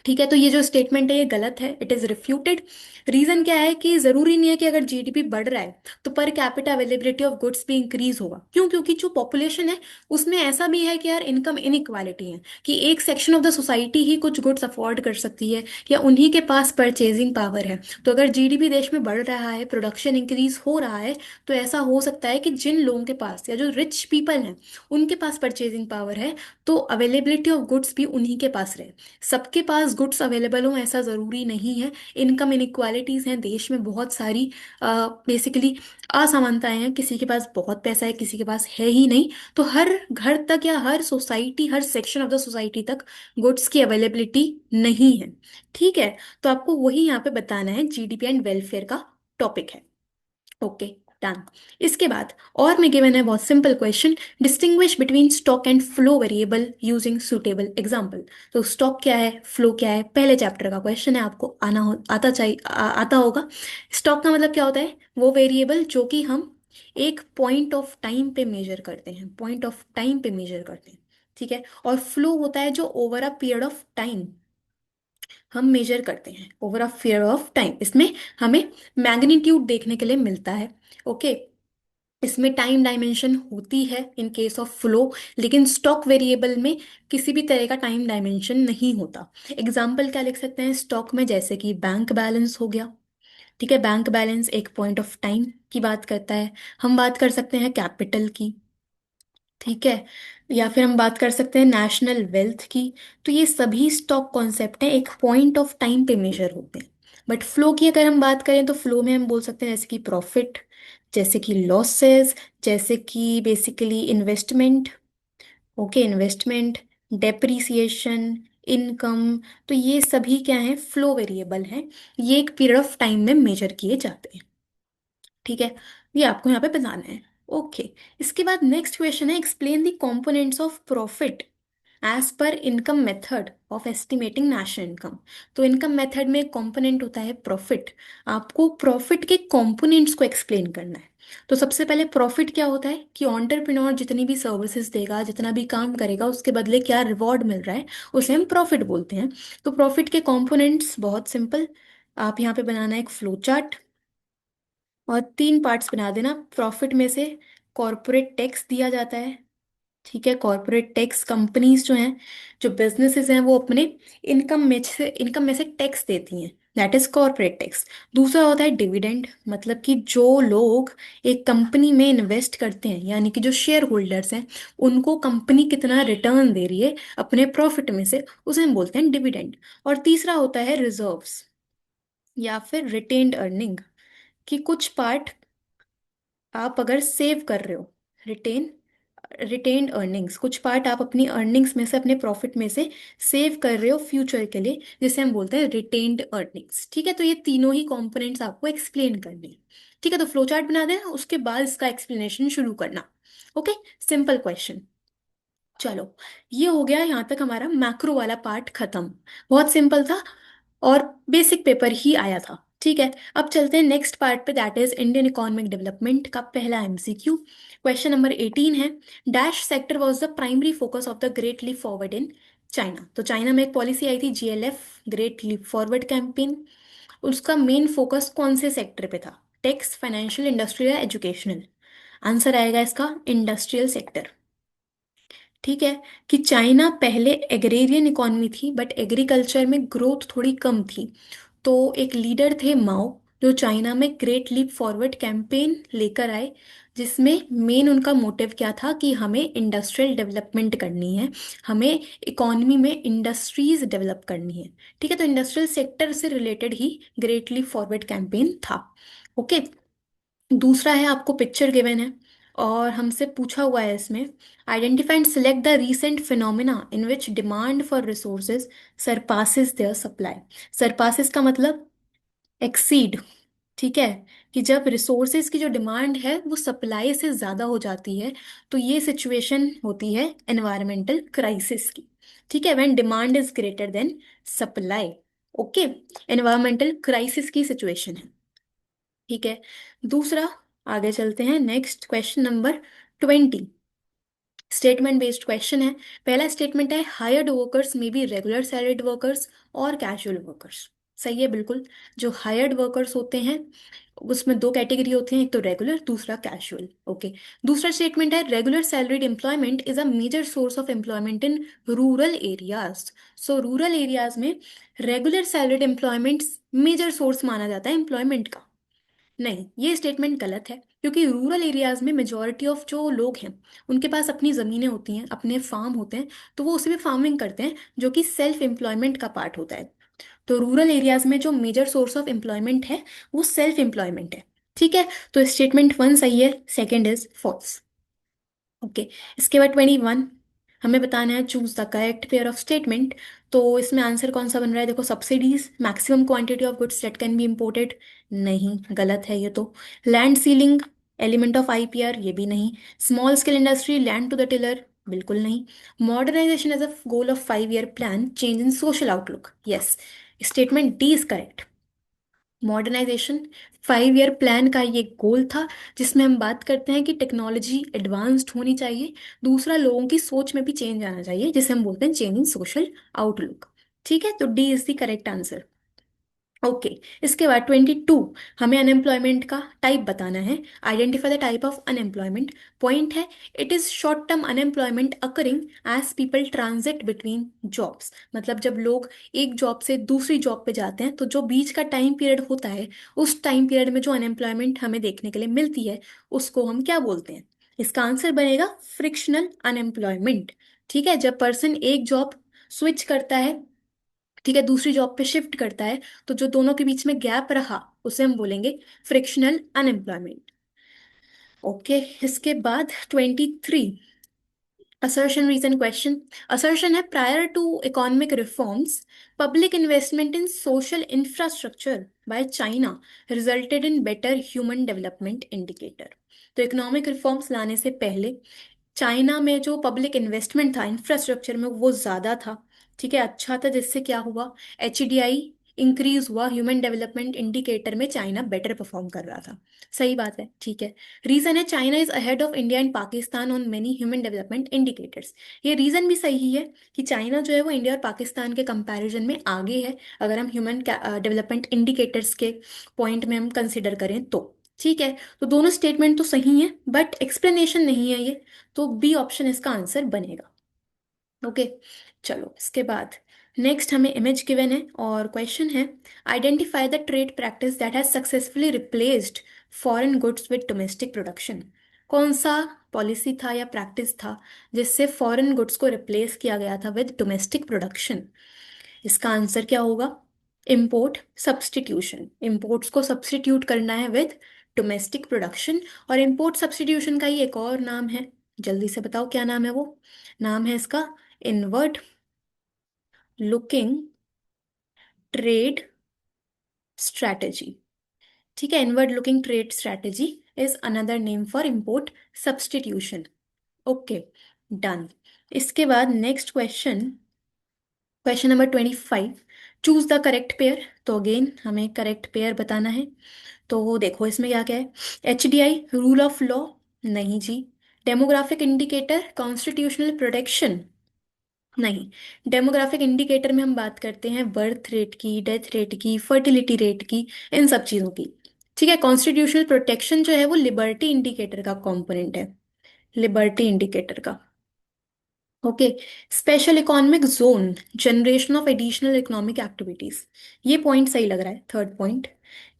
ठीक है, तो ये जो स्टेटमेंट है ये गलत है, इट इज रिफ्यूटेड। रीजन क्या है कि जरूरी नहीं है कि अगर जीडीपी बढ़ रहा है तो पर कैपिटा अवेलेबिलिटी ऑफ गुड्स भी इंक्रीज होगा। क्यों? क्योंकि जो पॉपुलेशन है उसमें ऐसा भी है कि यार इनकम इनइक्वालिटी है, कि एक सेक्शन ऑफ द सोसाइटी ही कुछ गुड्स अफोर्ड कर सकती है, या उन्हीं के पास परचेजिंग पावर है। तो अगर जीडीपी देश में बढ़ रहा है, प्रोडक्शन इंक्रीज हो रहा है, तो ऐसा हो सकता है कि जिन लोगों के पास, या जो रिच पीपल हैं उनके पास परचेजिंग पावर है, तो अवेलेबिलिटी ऑफ गुड्स भी उन्हीं के पास रहे। सबके पास गुड्स अवेलेबल हो ऐसा ज़रूरी नहीं है। इनकम इनइक्वालिटीज़ हैं देश में बहुत सारी, बेसिकली असमानताएं हैं, किसी के पास बहुत पैसा है, किसी के पास है ही नहीं। तो हर घर तक या हर सोसाइटी, हर सेक्शन ऑफ द सोसाइटी तक गुड्स की अवेलेबिलिटी नहीं है। ठीक है, तो आपको वही यहाँ पे बताना है, जीडीपी एंड वेलफेयर का टॉपिक है। Okay, done. इसके बाद और में गिवन है बहुत simple question, distinguish between stock and flow variable using suitable example. तो स्टॉक क्या है, फ्लो क्या है, पहले चैप्टर का क्वेश्चन है, आपको आता चाहिए, आता होगा। स्टॉक का मतलब क्या होता है, वो वेरिएबल जो कि हम एक पॉइंट ऑफ टाइम पे मेजर करते हैं, पॉइंट ऑफ टाइम पे मेजर करते हैं। ठीक है, और फ्लो होता है जो over a period of time हम मेजर करते हैं, over a period of time. इसमें हमें मैग्नीट्यूड देखने के लिए मिलता है। ओके, इसमें टाइम डायमेंशन होती है इन केस ऑफ फ्लो, लेकिन स्टॉक वेरिएबल में किसी भी तरह का टाइम डायमेंशन नहीं होता। एग्जाम्पल क्या लिख सकते हैं स्टॉक में, जैसे कि बैंक बैलेंस हो गया। ठीक है, बैंक बैलेंस एक पॉइंट ऑफ टाइम की बात करता है। हम बात कर सकते हैं कैपिटल की। ठीक है, या फिर हम बात कर सकते हैं नेशनल वेल्थ की। तो ये सभी स्टॉक कॉन्सेप्ट हैं, एक पॉइंट ऑफ टाइम पे मेजर होते हैं। बट फ्लो की अगर हम बात करें तो फ्लो में हम बोल सकते हैं जैसे कि प्रॉफिट, जैसे कि लॉसेस, जैसे कि basically investment. Okay, investment, depreciation, income. तो ये सभी क्या है, फ्लो वेरिएबल हैं। ये एक पीरियड ऑफ टाइम में मेजर किए जाते हैं। ठीक है, ये आपको यहाँ पे बताना है। ओके, इसके बाद नेक्स्ट क्वेश्चन है, explain the components of profit as per income method of estimating national income. तो इनकम मेथड में एक कंपोनेंट होता है प्रॉफिट। आपको प्रॉफिट के कंपोनेंट्स को एक्सप्लेन करना है। तो सबसे पहले प्रॉफिट क्या होता है कि एंटरप्रेन्योर जितनी भी सर्विसेज देगा, जितना भी काम करेगा, उसके बदले क्या रिवॉर्ड मिल रहा है, उसे हम प्रॉफिट बोलते हैं। तो प्रॉफिट के कंपोनेंट्स बहुत सिंपल, आप यहाँ पे बनाना है एक फ्लो चार्ट और तीन पार्ट्स बना देना। प्रॉफिट में से कॉरपोरेट टैक्स दिया जाता है। ठीक है, कॉरपोरेट टैक्स, कंपनीज जो हैं, जो बिजनेसेस हैं, वो अपने इनकम में से टैक्स देती हैं, दैट इज कॉरपोरेट टैक्स। दूसरा होता है डिविडेंड, मतलब कि जो लोग एक कंपनी में इन्वेस्ट करते हैं, यानी कि जो शेयर होल्डर्स हैं, उनको कंपनी कितना रिटर्न दे रही है अपने प्रॉफिट में से, उसे हम बोलते हैं डिविडेंड। और तीसरा होता है रिजर्व्स या फिर रिटेन्ड अर्निंग, कि कुछ पार्ट आप अगर सेव कर रहे हो, रिटेन रिटेन्ड अर्निंग्स, कुछ पार्ट आप अपनी अर्निंग्स में से, अपने प्रॉफिट में से सेव कर रहे हो फ्यूचर के लिए, जिसे हम बोलते हैं रिटेन्ड अर्निंग्स। ठीक है, तो ये तीनों ही कंपोनेंट्स आपको एक्सप्लेन करने हैं। ठीक है, तो फ्लो चार्ट बना देना, उसके बाद इसका एक्सप्लेनेशन शुरू करना। Okay, simple question. चलो, ये हो गया यहाँ तक हमारा मैक्रो वाला पार्ट खत्म। बहुत सिंपल था और बेसिक पेपर ही आया था। ठीक है, अब चलते हैं नेक्स्ट पार्ट पे, that is Indian economic development का पहला एमसीक्यू। क्वेश्चन नंबर 18 है, dash sector was the primary focus of the great leap forward in China. तो चाइना में एक पॉलिसी आई थी GLF, great leap forward campaign. उसका मेन फोकस कौन से सेक्टर पे था, टेक्स, फाइनेंशियल, इंडस्ट्रियल या एजुकेशनल? आंसर आएगा इसका इंडस्ट्रियल सेक्टर। ठीक है, कि चाइना पहले एग्रेरियन इकॉनमी थी, बट एग्रीकल्चर में ग्रोथ थोड़ी कम थी। तो एक लीडर थे माओ, जो चाइना में ग्रेट लीप फॉरवर्ड कैंपेन लेकर आए, जिसमें मेन उनका मोटिव क्या था कि हमें इंडस्ट्रियल डेवलपमेंट करनी है, हमें इकॉनमी में इंडस्ट्रीज डेवलप करनी है। ठीक है, तो इंडस्ट्रियल सेक्टर से रिलेटेड ही ग्रेट लीप फॉरवर्ड कैंपेन था। ओके, दूसरा है, आपको पिक्चर गिवन है और हमसे पूछा हुआ है इसमें, identify and select the recent phenomena in which demand for resources surpasses their supply. Surpasses का मतलब एक्सीड। ठीक है, कि जब रिसोर्सेज की जो डिमांड है वो सप्लाई से ज़्यादा हो जाती है, तो ये सिचुएशन होती है एनवायरमेंटल क्राइसिस की। ठीक है, when demand is greater than supply. Okay, environmental crisis की सिचुएशन है। ठीक है, दूसरा, आगे चलते हैं, next question number 20, statement based question है। पहला स्टेटमेंट है, हायर्ड वर्कर्स में बी रेगुलर सैलरीड वर्कर्स और कैजुअल वर्कर्स। सही है, बिल्कुल। जो हायर्ड वर्कर्स होते हैं उसमें दो कैटेगरी होती हैं, एक तो रेगुलर, दूसरा कैजुअल। ओके, दूसरा स्टेटमेंट है, regular salaried employment is a major source of employment in rural areas. So rural areas में regular salaried employment major source माना जाता है एम्प्लॉयमेंट का। नहीं, ये स्टेटमेंट गलत है, क्योंकि रूरल एरियाज में मेजॉरिटी ऑफ जो लोग हैं, उनके पास अपनी ज़मीनें होती हैं, अपने फार्म होते हैं, तो वो उसी में फार्मिंग करते हैं, जो कि सेल्फ एम्प्लॉयमेंट का पार्ट होता है। तो रूरल एरियाज में जो मेजर सोर्स ऑफ एम्प्लॉयमेंट है वो सेल्फ एम्प्लॉयमेंट है। ठीक है, तो स्टेटमेंट वन सही है, सेकेंड इज फॉल्स। ओके, इसके बाद 21, हमें बताना है choose the correct pair of statement. तो इसमें आंसर कौन सा बन रहा है, देखो, subsidies, maximum quantity of goods that can be imported, नहीं, गलत है ये तो। Land ceiling, element of IPR, ये भी नहीं। Small scale industry, land to the tiller, बिल्कुल नहीं। Modernisation as a goal of 5 year plan, change in social outlook, yes, statement D is correct. Modernisation 5 year plan का ये गोल था, जिसमें हम बात करते हैं कि टेक्नोलॉजी एडवांस्ड होनी चाहिए, दूसरा लोगों की सोच में भी चेंज आना चाहिए, जिसे हम बोलते हैं चेंज इन सोशल आउटलुक। ठीक है, तो D is the correct answer. Okay. इसके बाद 22, हमें अनएम्प्लॉयमेंट का टाइप बताना है। Identify the type of unemployment. Point है, it is short term unemployment occurring as people transit between jobs. मतलब जब लोग एक जॉब से दूसरी जॉब पे जाते हैं तो जो बीच का टाइम पीरियड होता है, उस टाइम पीरियड में जो अनएम्प्लॉयमेंट हमें देखने के लिए मिलती है, उसको हम क्या बोलते हैं? इसका आंसर बनेगा फ्रिक्शनल अनएम्प्लॉयमेंट। ठीक है, जब पर्सन एक जॉब स्विच करता है, ठीक है, दूसरी जॉब पे शिफ्ट करता है, तो जो दोनों के बीच में गैप रहा उसे हम बोलेंगे फ्रिक्शनल अनएम्प्लॉयमेंट। ओके। इसके बाद 23, असर्शन रीजन क्वेश्चन। असर्शन है, prior to economic reforms public investment in social infrastructure by China resulted in better human development indicator. तो इकोनॉमिक रिफॉर्म्स लाने से पहले चाइना में जो पब्लिक इन्वेस्टमेंट था इंफ्रास्ट्रक्चर में वो ज़्यादा था। ठीक है, अच्छा था, जिससे क्या हुआ, HDI इंक्रीज हुआ, ह्यूमन डेवलपमेंट इंडिकेटर में चाइना बेटर परफॉर्म कर रहा था। सही बात है, ठीक है। रीजन है, China is ahead of India and Pakistan on many human development indicators. ये रीजन भी सही है कि चाइना जो है वो इंडिया और पाकिस्तान के कंपैरिजन में आगे है, अगर हम ह्यूमन डेवलपमेंट इंडिकेटर्स के पॉइंट में हम कंसिडर करें तो। ठीक है, तो दोनों स्टेटमेंट तो सही है, बट एक्सप्लेनेशन नहीं है ये, तो बी ऑप्शन इसका आंसर बनेगा। ओके। चलो इसके बाद नेक्स्ट हमें इमेज गिवन है और क्वेश्चन है, identify the trade practice that has successfully replaced foreign goods with domestic production. कौन सा पॉलिसी था या प्रैक्टिस था जिससे फॉरेन गुड्स को रिप्लेस किया गया था विद डोमेस्टिक प्रोडक्शन? इसका आंसर क्या होगा? Import substitution. इम्पोर्ट्स को सब्सटीट्यूट करना है विद डोमेस्टिक प्रोडक्शन। और इम्पोर्ट सब्सटीट्यूशन का ही एक और नाम है, जल्दी से बताओ क्या नाम है वो? नाम है इसका इनवर्ड लुकिंग ट्रेड स्ट्रैटेजी। ठीक है, inward looking trade strategy is another name for import substitution. Okay, done. इसके बाद next question, question number 25, choose the correct pair. तो अगेन हमें करेक्ट पेयर बताना है। तो वो देखो इसमें क्या क्या है, HDI रूल ऑफ लॉ, नहीं जी। डेमोग्राफिक इंडिकेटर कॉन्स्टिट्यूशनल प्रोटेक्शन, नहीं। डेमोग्राफिक इंडिकेटर में हम बात करते हैं बर्थ रेट की, डेथ रेट की, फर्टिलिटी रेट की, इन सब चीज़ों की। ठीक है, कॉन्स्टिट्यूशनल प्रोटेक्शन जो है वो लिबर्टी इंडिकेटर का कंपोनेंट है, लिबर्टी इंडिकेटर का। Okay. Special economic zone, generation of additional economic activities, ये पॉइंट सही लग रहा है, थर्ड पॉइंट।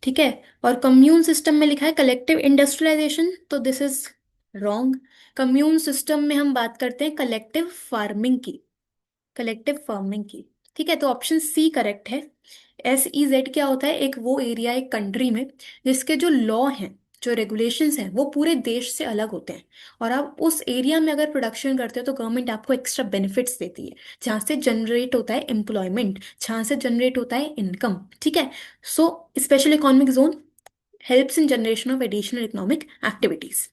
ठीक है। और कम्यून सिस्टम में लिखा है कलेक्टिव इंडस्ट्रियलाइजेशन, तो this is wrong. Commune system में हम बात करते हैं कलेक्टिव फार्मिंग की, कलेक्टिव फार्मिंग की। ठीक है, तो ऑप्शन सी करेक्ट है। SEZ क्या होता है, एक वो एरिया एक कंट्री में जिसके जो लॉ हैं, जो रेगुलेशंस हैं, वो पूरे देश से अलग होते हैं। और आप उस एरिया में अगर प्रोडक्शन करते हो तो गवर्नमेंट आपको एक्स्ट्रा बेनिफिट्स देती है, जहाँ से जनरेट होता है एम्प्लॉयमेंट, जहाँ से जनरेट होता है इनकम। ठीक है, so special economic zone helps in generation of additional economic activities.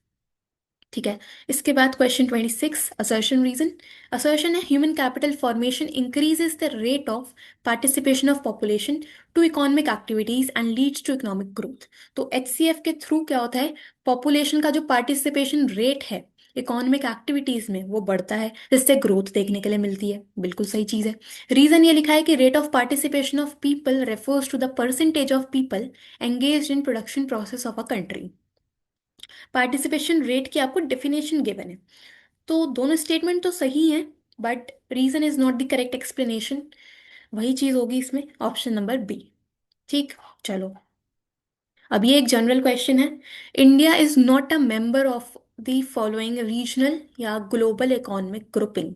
ठीक है। इसके बाद क्वेश्चन 26, असर्शन रीजन। असर्शन है, human capital formation increases the rate of participation of population to economic activities and leads to economic growth. तो HCF के through क्या होता है, पॉपुलेशन का जो पार्टिसिपेशन रेट है इकोनॉमिक एक्टिविटीज में वो बढ़ता है, जिससे ग्रोथ देखने के लिए मिलती है। बिल्कुल सही चीज है। रीजन ये लिखा है कि rate of participation of people refers to the percentage of people engage in production process of a country. Participation rate की आपको डेफिनेशन गिवन है, तो दोनों स्टेटमेंट तो सही है, but reason is not the correct explanation. वही चीज होगी इसमें, ऑप्शन नंबर बी। ठीक। चलो, अब ये एक जनरल क्वेश्चन है, India is not a member of the following regional या ग्लोबल इकोनॉमिक ग्रुपिंग।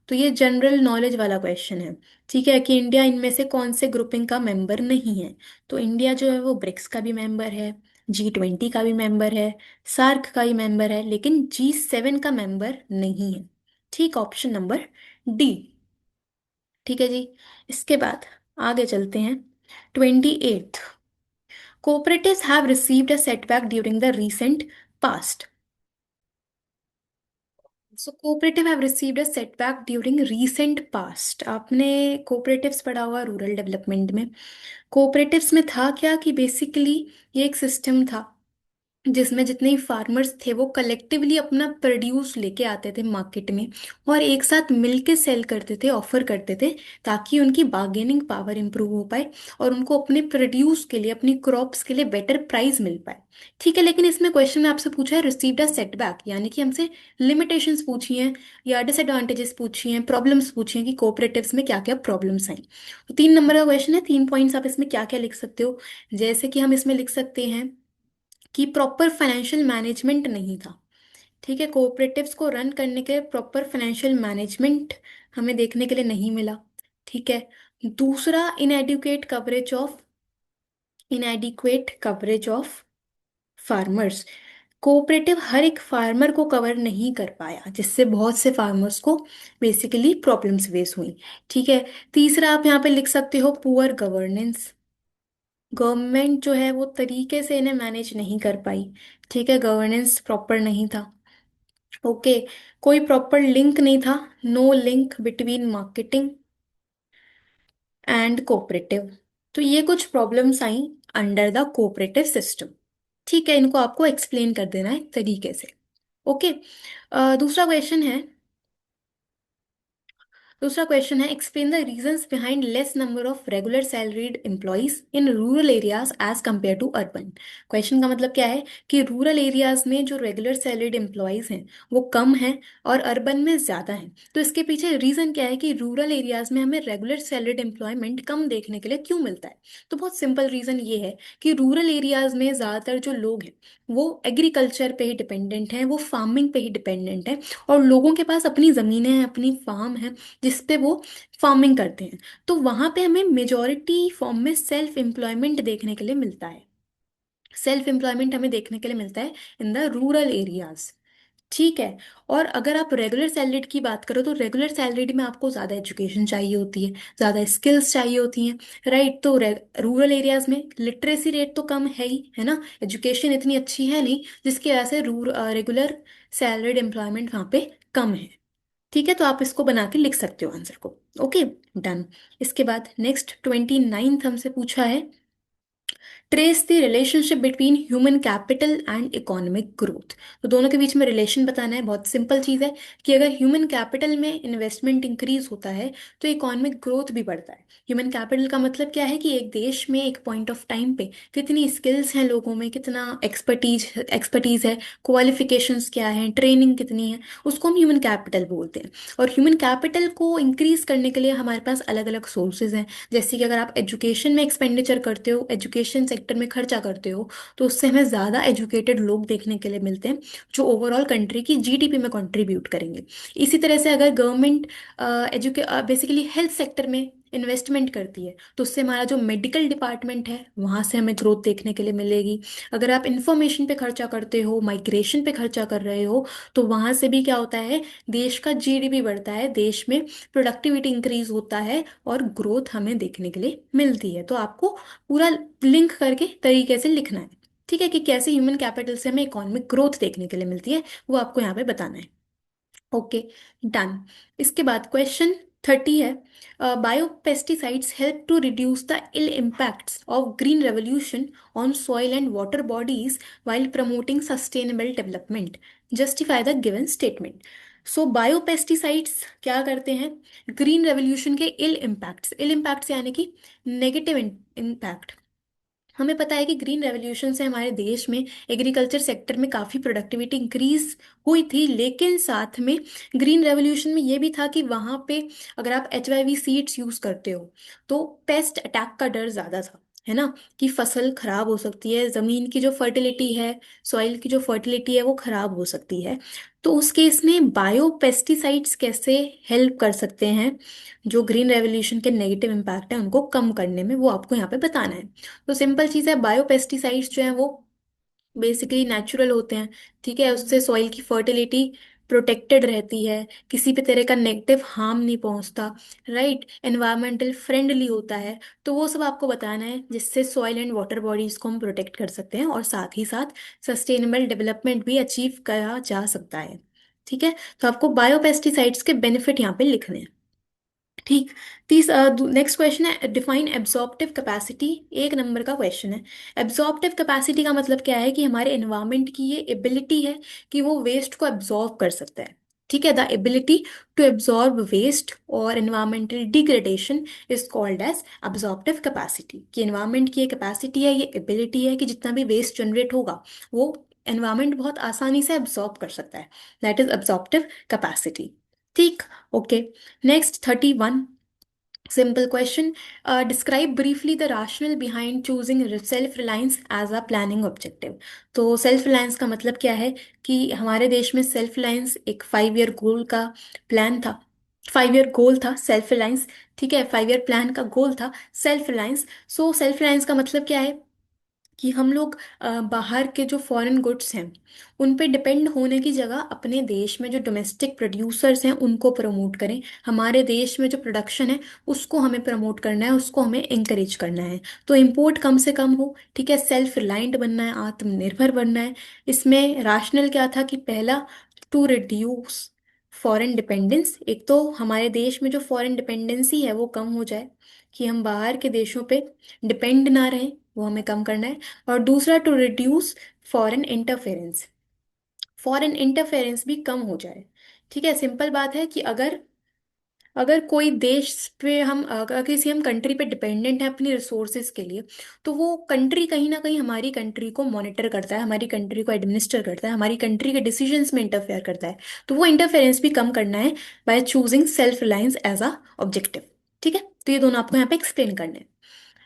तो ये जनरल नॉलेज वाला क्वेश्चन है। ठीक है, कि इंडिया इनमें से कौन से ग्रुपिंग का मेंबर नहीं है। तो इंडिया जो है वो ब्रिक्स का भी मेंबर है, G20 का भी मेंबर है, सार्क का ही मेंबर है, लेकिन G7 का मेंबर नहीं है। ठीक, ऑप्शन नंबर डी। ठीक है जी। इसके बाद आगे चलते हैं, 28, cooperatives have received a setback during the recent past. So cooperative have received a setback during recent past. आपने cooperatives पढ़ा हुआ रूरल डेवलपमेंट में। cooperatives में था क्या कि बेसिकली ये एक सिस्टम था जिसमें जितने फार्मर्स थे वो कलेक्टिवली अपना प्रोड्यूस लेके आते थे मार्केट में, और एक साथ मिलके सेल करते थे, ऑफर करते थे, ताकि उनकी बार्गेनिंग पावर इंप्रूव हो पाए और उनको अपने प्रोड्यूस के लिए, अपनी क्रॉप्स के लिए बेटर प्राइस मिल पाए। ठीक है, लेकिन इसमें क्वेश्चन में आपसे पूछा है रिसीव्ड अ सेटबैक, यानी कि हमसे लिमिटेशंस पूछी हैं या डिसएडवांटेजेस पूछी हैं, प्रॉब्लम्स पूछी हैं कि कोऑपरेटिव्स में क्या क्या प्रॉब्लम्स आई। तो 3 नंबर का क्वेश्चन है, 3 पॉइंट्स आप इसमें क्या क्या लिख सकते हो। जैसे कि हम इसमें लिख सकते हैं कि प्रॉपर फाइनेंशियल मैनेजमेंट नहीं था। ठीक है, कोऑपरेटिव्स को रन करने के प्रॉपर फाइनेंशियल मैनेजमेंट हमें देखने के लिए नहीं मिला। ठीक है, दूसरा, inadequate coverage of farmers. Cooperative हर एक फार्मर को कवर नहीं कर पाया, जिससे बहुत से फार्मर्स को बेसिकली प्रॉब्लम्स फेस हुई। ठीक है, तीसरा आप यहाँ पे लिख सकते हो पुअर गवर्नेंस। गवर्नमेंट जो है वो तरीके से इन्हें मैनेज नहीं कर पाई। ठीक है, गवर्नेंस प्रॉपर नहीं था। ओके, कोई प्रॉपर लिंक नहीं था, no link between marketing and cooperative. तो ये कुछ प्रॉब्लम्स आई अंडर द कोऑपरेटिव सिस्टम। ठीक है, इनको आपको एक्सप्लेन कर देना है तरीके से। ओके, दूसरा क्वेश्चन है, explain the reasons behind less number of regular salaried employees in rural areas as compare to urban. Question का मतलब क्या है कि रूरल एरियाज में जो रेगुलर सैलरीड एम्प्लॉयज हैं वो कम हैं और अर्बन में ज़्यादा हैं। तो इसके पीछे रीज़न क्या है कि रूरल एरियाज में हमें रेगुलर सैलरीड एम्प्लॉयमेंट कम देखने के लिए क्यों मिलता है। तो बहुत सिंपल रीज़न ये है कि रूरल एरियाज में ज़्यादातर जो लोग हैं वो एग्रीकल्चर पे ही डिपेंडेंट हैं, वो फार्मिंग पे ही डिपेंडेंट हैं, और लोगों के पास अपनी ज़मीनें हैं, अपनी फार्म है, जिस पे वो फार्मिंग करते हैं। तो वहां पे हमें मेजॉरिटी फॉर्म में सेल्फ एम्प्लॉयमेंट देखने के लिए मिलता है। सेल्फ एम्प्लॉयमेंट हमें देखने के लिए मिलता है इन द रूरल एरियाज। ठीक है, और अगर आप रेगुलर सैलरीड की बात करो तो रेगुलर सैलरीड में आपको ज़्यादा एजुकेशन चाहिए होती है, ज़्यादा स्किल्स चाहिए होती हैं। राइट, तो रूरल एरियाज में लिटरेसी रेट तो कम है ही, है ना, एजुकेशन इतनी अच्छी है नहीं, जिसकी वजह से रेगुलर सैलरीड एम्प्लॉयमेंट वहाँ पे कम है। ठीक है, तो आप इसको बना के लिख सकते हो आंसर को। Okay, done. इसके बाद नेक्स्ट 29th हमसे पूछा है, trace the relationship between human capital and economic growth. तो दोनों के बीच में रिलेशन बताना है। बहुत सिंपल चीज़ है कि अगर ह्यूमन कैपिटल में इन्वेस्टमेंट इंक्रीज होता है तो इकोनॉमिक ग्रोथ भी बढ़ता है। ह्यूमन कैपिटल का मतलब क्या है कि एक देश में एक पॉइंट ऑफ टाइम पे कितनी स्किल्स हैं लोगों में, कितना एक्सपर्टीज है, क्वालिफिकेशंस क्या हैं, ट्रेनिंग कितनी है, उसको हम ह्यूमन कैपिटल बोलते हैं। और ह्यूमन कैपिटल को इंक्रीज करने के लिए हमारे पास अलग अलग सोर्सेज हैं। जैसे कि अगर आप एजुकेशन में एक्सपेंडिचर करते हो, एजुकेशन सेक्टर में खर्चा करते हो, तो उससे हमें ज़्यादा एजुकेटेड लोग देखने के लिए मिलते हैं, जो ओवरऑल कंट्री की जीडीपी में कंट्रीब्यूट करेंगे। इसी तरह से अगर गवर्नमेंट बेसिकली हेल्थ सेक्टर में इन्वेस्टमेंट करती है तो उससे हमारा जो मेडिकल डिपार्टमेंट है वहाँ से हमें ग्रोथ देखने के लिए मिलेगी। अगर आप इंफॉर्मेशन पे खर्चा करते हो, माइग्रेशन पे खर्चा कर रहे हो, तो वहाँ से भी क्या होता है, देश का जीडीपी बढ़ता है, देश में प्रोडक्टिविटी इंक्रीज होता है और ग्रोथ हमें देखने के लिए मिलती है। तो आपको पूरा लिंक करके तरीके से लिखना है। ठीक है, कि कैसे ह्यूमन कैपिटल से हमें इकोनॉमिक ग्रोथ देखने के लिए मिलती है, वो आपको यहाँ पे बताना है। Okay, done. इसके बाद क्वेश्चन 30 है, biopesticides help to reduce the ill impacts of green revolution on soil and water bodies while promoting sustainable development, justify the given statement. So biopesticides क्या करते हैं, ग्रीन रेवोल्यूशन के इल इम्पैक्ट्स यानी कि negative impact. हमें पता है कि ग्रीन रेवोल्यूशन से हमारे देश में एग्रीकल्चर सेक्टर में काफ़ी प्रोडक्टिविटी इंक्रीज हुई थी, लेकिन साथ में ग्रीन रेवोल्यूशन में ये भी था कि वहाँ पे अगर आप HYV सीड्स यूज़ करते हो तो पेस्ट अटैक का डर ज़्यादा था, है ना, कि फसल खराब हो सकती है, ज़मीन की जो फर्टिलिटी है, सॉइल की जो फर्टिलिटी है वो खराब हो सकती है। तो उस केस में बायो पेस्टिसाइड्स कैसे हेल्प कर सकते हैं, जो ग्रीन रेवोल्यूशन के नेगेटिव इम्पैक्ट है उनको कम करने में, वो आपको यहाँ पे बताना है। तो सिंपल चीज़ है, बायो पेस्टिसाइड्स जो हैं वो बेसिकली नेचुरल होते हैं। ठीक है, उससे सॉइल की फर्टिलिटी प्रोटेक्टेड रहती है, किसी भी तरह का नेगेटिव हार्म नहीं पहुंचता। राइट, एनवायरमेंटल फ्रेंडली होता है। तो वो सब आपको बताना है, जिससे सॉइल एंड वाटर बॉडीज को हम प्रोटेक्ट कर सकते हैं और साथ ही साथ सस्टेनेबल डेवलपमेंट भी अचीव करा जा सकता है। ठीक है, तो आपको बायो पेस्टिसाइड्स के बेनिफिट यहाँ पे लिखने हैं। ठीक। नेक्स्ट क्वेश्चन है, डिफाइन एब्जॉर्प्टिव कैपेसिटी। एक नंबर का क्वेश्चन है। एब्जॉर्प्टिव कैपेसिटी का मतलब क्या है कि हमारे एनवायरनमेंट की ये एबिलिटी है कि वो वेस्ट को एब्जॉर्ब कर सकता है। ठीक है, the ability to absorb waste और environmental degradation is called as absorptive capacity. कि एनवायरनमेंट की ये कैपेसिटी है, ये एबिलिटी है कि जितना भी वेस्ट जनरेट होगा वो एनवायरनमेंट बहुत आसानी से एब्जॉर्ब कर सकता है। That is absorptive capacity. ठीक। Okay. Next 31, simple question. Describe briefly the rationale behind choosing self reliance as a planning objective. तो सेल्फ रिलायंस का मतलब क्या है कि हमारे देश में सेल्फ रिलायंस एक 5 ईयर गोल का प्लान था। 5 ईयर गोल था सेल्फ रिलायंस। ठीक है, 5 ईयर प्लान का गोल था self reliance. So self reliance का मतलब क्या है कि हम लोग बाहर के जो फॉरेन गुड्स हैं उन पे डिपेंड होने की जगह अपने देश में जो डोमेस्टिक प्रोड्यूसर्स हैं उनको प्रमोट करें। हमारे देश में जो प्रोडक्शन है उसको हमें प्रमोट करना है, उसको हमें इंकरेज करना है। तो इम्पोर्ट कम से कम हो। ठीक है, सेल्फ रिलायंट बनना है, आत्मनिर्भर बनना है। इसमें राशनल क्या था कि पहला, टू रिड्यूस फॉरेन डिपेंडेंस। एक तो हमारे देश में जो फॉरेन डिपेंडेंसी है वो कम हो जाए, कि हम बाहर के देशों पे डिपेंड ना रहें, वो हमें कम करना है। और दूसरा, to reduce foreign interference. Foreign interference भी कम हो जाए। ठीक है, सिंपल बात है कि अगर अगर कोई देश पे हम, अगर किसी हम कंट्री पे डिपेंडेंट है अपनी रिसोर्सेज के लिए, तो वो कंट्री कहीं ना कहीं हमारी कंट्री को मॉनिटर करता है, हमारी कंट्री को एडमिनिस्टर करता है, हमारी कंट्री के डिसीजंस में इंटरफेयर करता है। तो वो इंटरफेरेंस भी कम करना है by choosing self reliance as a objective. ठीक है, तो ये दोनों आपको यहाँ पे एक्सप्लेन करने हैं।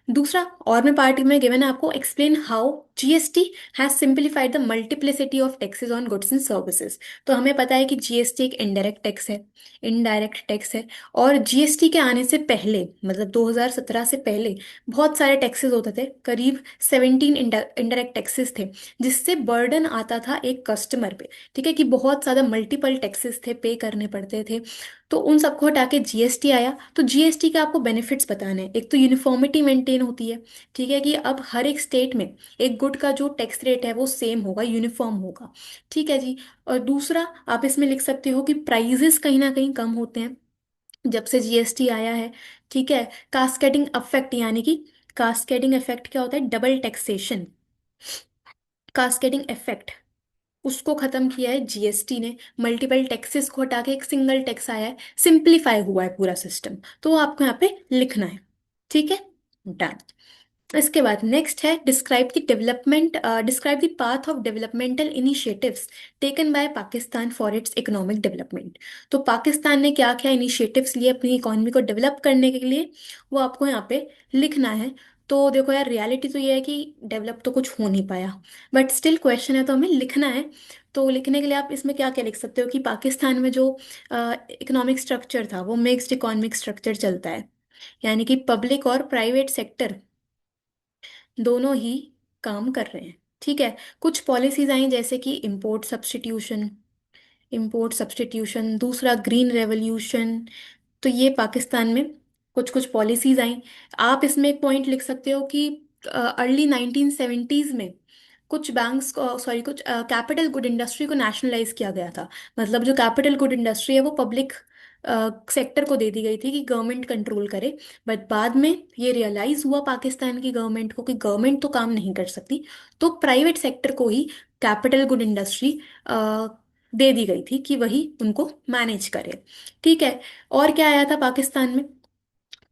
दूसरा, और में पार्ट में गिवन है आपको, explain how GST has simplified the multiplicity of taxes on goods and services. तो हमें पता है कि जीएसटी एक इनडायरेक्ट टैक्स है, इनडायरेक्ट टैक्स है। और जीएसटी के आने से पहले, मतलब 2017 से पहले, बहुत सारे टैक्सेस होते थे, करीब 17 इनडायरेक्ट टैक्सेस थे, जिससे बर्डन आता था एक कस्टमर पे। ठीक है, कि बहुत ज़्यादा मल्टीपल टैक्सेस थे, पे करने पड़ते थे। तो उन सबको हटा के जीएसटी आया। तो जीएसटी के आपको बेनिफिट्स बताने हैं। एक तो यूनिफॉर्मिटी मेंटेन होती है। ठीक है, कि अब हर एक स्टेट में एक गुड का जो टैक्स रेट है वो सेम होगा, यूनिफॉर्म होगा। ठीक है जी। और दूसरा, आप इसमें लिख सकते हो कि प्राइजेस कहीं ना कहीं कम होते हैं जब से जीएसटी आया है। ठीक है, कास्केडिंग इफेक्ट, यानी कि कास्केडिंग इफेक्ट क्या होता है, डबल टैक्सेशन। कास्केडिंग इफेक्ट उसको खत्म किया है जीएसटी ने। मल्टीपल टैक्सेस को हटा के एक सिंगल टैक्स आया है, सिंप्लीफाई हुआ है पूरा सिस्टम। तो वो आपको यहाँ पे लिखना है। ठीक है, डन। इसके बाद नेक्स्ट है, describe the path of developmental initiatives taken by Pakistan for its economic development. तो पाकिस्तान ने क्या क्या इनिशिएटिव्स लिए अपनी इकोनॉमी को डेवलप करने के लिए, वो आपको यहाँ पे लिखना है। तो देखो यार, रियलिटी तो ये है कि डेवलप तो कुछ हो नहीं पाया, बट स्टिल क्वेश्चन है तो हमें लिखना है। तो लिखने के लिए आप इसमें क्या क्या लिख सकते हो कि पाकिस्तान में जो इकोनॉमिक स्ट्रक्चर था वो मिक्स्ड इकोनॉमिक स्ट्रक्चर चलता है, यानी कि पब्लिक और प्राइवेट सेक्टर दोनों ही काम कर रहे हैं। ठीक है, कुछ पॉलिसीज आई जैसे कि इंपोर्ट सब्स्टिट्यूशन, दूसरा ग्रीन रेवोल्यूशन। तो ये पाकिस्तान में कुछ कुछ पॉलिसीज आई। आप इसमें एक पॉइंट लिख सकते हो कि अर्ली 1970s में कुछ बैंक्स को, सॉरी, कुछ कैपिटल गुड इंडस्ट्री को नेशनलाइज किया गया था। मतलब जो कैपिटल गुड इंडस्ट्री है वो पब्लिक सेक्टर को दे दी गई थी कि गवर्नमेंट कंट्रोल करे। बट बाद में ये रियलाइज हुआ पाकिस्तान की गवर्नमेंट को कि गवर्नमेंट तो काम नहीं कर सकती, तो प्राइवेट सेक्टर को ही कैपिटल गुड इंडस्ट्री दे दी गई थी कि वही उनको मैनेज करे। ठीक है। और क्या आया था पाकिस्तान में,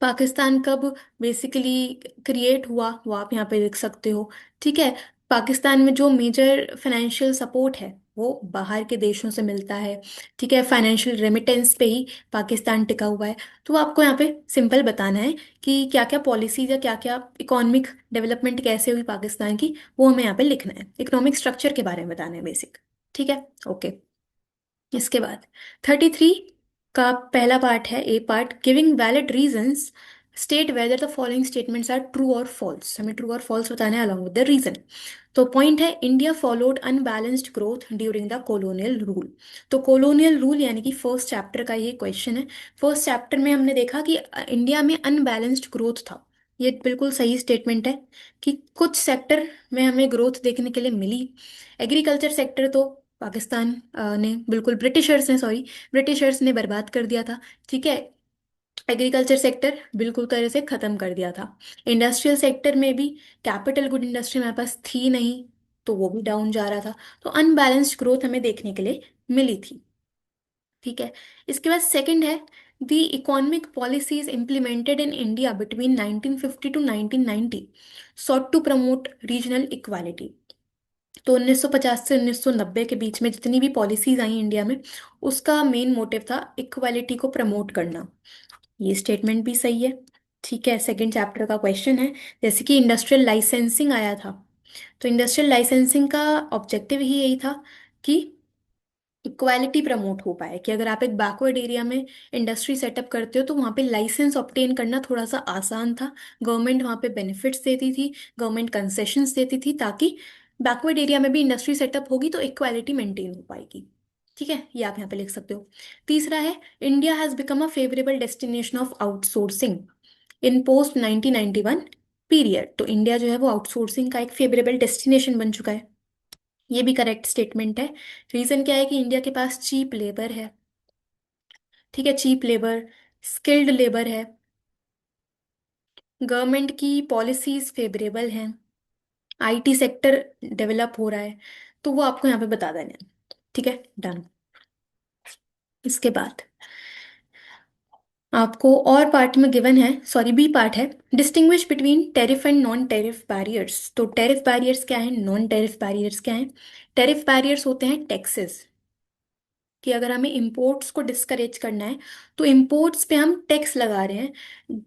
पाकिस्तान कब बेसिकली क्रिएट हुआ वो आप यहाँ पे देख सकते हो। ठीक है, पाकिस्तान में जो मेजर फाइनेंशियल सपोर्ट है वो बाहर के देशों से मिलता है। ठीक है, फाइनेंशियल रेमिटेंस पे ही पाकिस्तान टिका हुआ है। तो आपको यहाँ पे सिंपल बताना है कि क्या क्या पॉलिसीज या क्या क्या इकोनॉमिक डेवलपमेंट कैसे हुई पाकिस्तान की, वो हमें यहाँ पे लिखना है। इकोनॉमिक स्ट्रक्चर के बारे में बताना है बेसिक। ठीक है, ओके। इसके बाद 33 का पहला पार्ट है, A part, giving valid reasons state whether the following statements are true और फॉल्स। हमें ट्रू और फॉल्स बताना है अलॉन्ग विद द रीजन। तो पॉइंट है, India followed unbalanced growth during the colonial rule. तो कॉलोनियल रूल यानी कि फर्स्ट चैप्टर का ये क्वेश्चन है। फर्स्ट चैप्टर में हमने देखा कि इंडिया में अनबैलेंस्ड ग्रोथ था। ये बिल्कुल सही स्टेटमेंट है कि कुछ सेक्टर में हमें ग्रोथ देखने के लिए मिली। एग्रीकल्चर सेक्टर तो पाकिस्तान ने, बिल्कुल ब्रिटिशर्स ने, सॉरी, ब्रिटिशर्स ने बर्बाद कर दिया था। ठीक है, एग्रीकल्चर सेक्टर बिल्कुल तरह से खत्म कर दिया था। इंडस्ट्रियल सेक्टर में भी कैपिटल गुड इंडस्ट्री हमारे पास थी नहीं, तो वो भी डाउन जा रहा था। तो अनबैलेंस्ड ग्रोथ हमें देखने के लिए मिली थी। ठीक है। इसके बाद सेकंड है, the economic policies implemented in India between 1950 to 1990 sought to promote regional equality. तो 1950 से 1990 के बीच में जितनी भी पॉलिसीज आई इंडिया में, उसका मेन मोटिव था इक्वालिटी को प्रमोट करना। ये स्टेटमेंट भी सही है। ठीक है। सेकंड चैप्टर का क्वेश्चन है, जैसे कि इंडस्ट्रियल लाइसेंसिंग आया था, तो इंडस्ट्रियल लाइसेंसिंग का ऑब्जेक्टिव ही यही था कि इक्वालिटी प्रमोट हो पाए, कि अगर आप एक बैकवर्ड एरिया में इंडस्ट्री सेटअप करते हो तो वहाँ पे लाइसेंस ऑब्टेन करना थोड़ा सा आसान था। गवर्नमेंट वहाँ पे बेनिफिट्स देती थी, गवर्नमेंट कंसेशंस देती थी, ताकि बैकवर्ड एरिया में भी इंडस्ट्री सेटअप होगी तो इक्वालिटी मेंटेन हो पाएगी। ठीक है, ये आप यहाँ पे लिख सकते हो। तीसरा है, India has become a favourable destination of outsourcing in post 1991 period. तो इंडिया जो है वो आउटसोर्सिंग का एक फेवरेबल डेस्टिनेशन बन चुका है। ये भी करेक्ट स्टेटमेंट है। रीजन क्या है कि इंडिया के पास चीप लेबर है। ठीक है, चीप लेबर, स्किल्ड लेबर है, गवर्नमेंट की पॉलिसीज फेवरेबल हैं, आईटी सेक्टर डेवलप हो रहा है, तो वो आपको यहाँ पे बता देना है। ठीक है, डन। इसके बाद आपको और पार्ट में गिवन है, सॉरी बी पार्ट है, distinguish between tariff and non tariff barriers. तो टेरिफ बैरियर्स क्या है, नॉन टेरिफ बैरियर्स क्या है। टेरिफ बैरियर्स होते हैं टैक्सेस, कि अगर हमें इंपोर्ट्स को डिस्करेज करना है तो इंपोर्ट्स पे हम टैक्स लगा रहे हैं,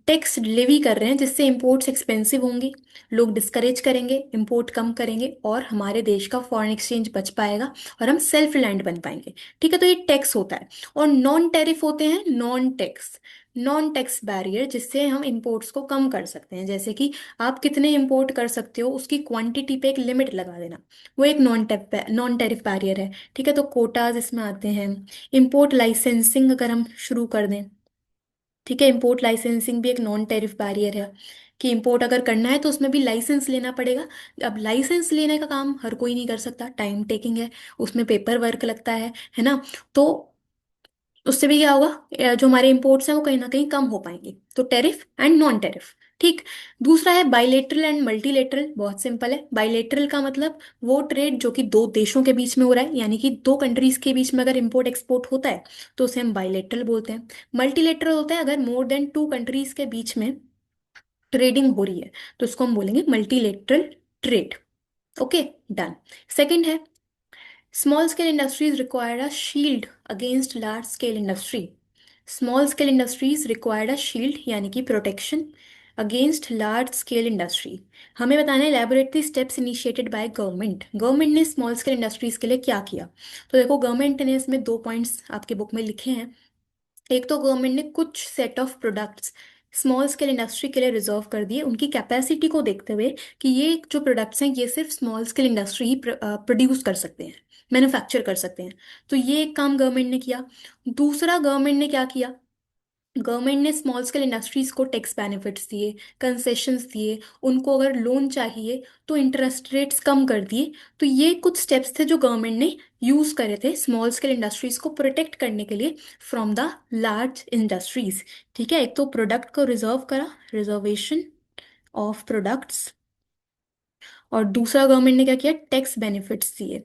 टैक्स लेवी कर रहे हैं, जिससे इंपोर्ट्स एक्सपेंसिव होंगी, लोग डिस्करेज करेंगे, इंपोर्ट कम करेंगे और हमारे देश का फॉरेन एक्सचेंज बच पाएगा और हम सेल्फ रिलायंट बन पाएंगे। ठीक है, तो ये टैक्स होता है। और नॉन टैरिफ होते हैं नॉन टैक्स बैरियर, जिससे हम इंपोर्ट्स को कम कर सकते हैं, जैसे कि आप कितने इंपोर्ट कर सकते हो उसकी क्वांटिटी पे एक लिमिट लगा देना, वो एक नॉन टैरिफ बैरियर है। ठीक है, तो कोटाज इसमें आते हैं। इंपोर्ट लाइसेंसिंग अगर हम शुरू कर दें, ठीक है, इंपोर्ट लाइसेंसिंग भी एक नॉन टैरिफ बैरियर है, कि इंपोर्ट अगर करना है तो उसमें भी लाइसेंस लेना पड़ेगा। अब लाइसेंस लेने का काम हर कोई नहीं कर सकता, टाइम टेकिंग है, उसमें पेपर वर्क लगता है ना। तो उससे भी क्या होगा, जो हमारे इंपोर्ट्स हैं वो कहीं ना कहीं कम हो पाएंगे। तो टेरिफ एंड नॉन टेरिफ। ठीक। दूसरा है बाइलेटरल एंड मल्टीलेटरल। बहुत सिंपल है, बाइलेटरल का मतलब वो ट्रेड जो कि दो देशों के बीच में हो रहा है, यानी कि दो कंट्रीज के बीच में अगर इंपोर्ट एक्सपोर्ट होता है तो उसे हम बाइलेटरल बोलते हैं। मल्टीलेटरल होता है अगर मोर देन टू कंट्रीज के बीच में ट्रेडिंग हो रही है, तो उसको हम बोलेंगे multilateral trade. Okay, done. Second है, small scale industries require a shield against large scale industry. Small scale industries required a shield, यानी कि protection against large scale industry. हमें बताना है laboratory steps initiated by government. Government ने small scale industries के लिए क्या किया। तो देखो, गवर्नमेंट ने इसमें दो पॉइंट्स आपके बुक में लिखे हैं। एक तो गवर्नमेंट ने कुछ set of products small scale industry के लिए रिजर्व कर दिए, उनकी कैपेसिटी को देखते हुए, कि ये जो प्रोडक्ट्स हैं ये सिर्फ स्मॉल स्केल इंडस्ट्री ही प्रोड्यूस कर सकते हैं, मैन्युफैक्चर कर सकते हैं। तो ये एक काम गवर्नमेंट ने किया। दूसरा, गवर्नमेंट ने क्या किया, गवर्नमेंट ने स्मॉल स्केल इंडस्ट्रीज को टैक्स बेनिफिट्स दिए, कंसेशंस दिए, उनको अगर लोन चाहिए तो इंटरेस्ट रेट्स कम कर दिए। तो ये कुछ स्टेप्स थे जो गवर्नमेंट ने यूज करे थे स्मॉल स्केल इंडस्ट्रीज को प्रोटेक्ट करने के लिए फ्रॉम द लार्ज इंडस्ट्रीज। ठीक है, एक तो प्रोडक्ट को रिजर्व करा, रिजर्वेशन ऑफ प्रोडक्ट्स, और दूसरा गवर्नमेंट ने क्या किया, टैक्स बेनिफिट्स दिए।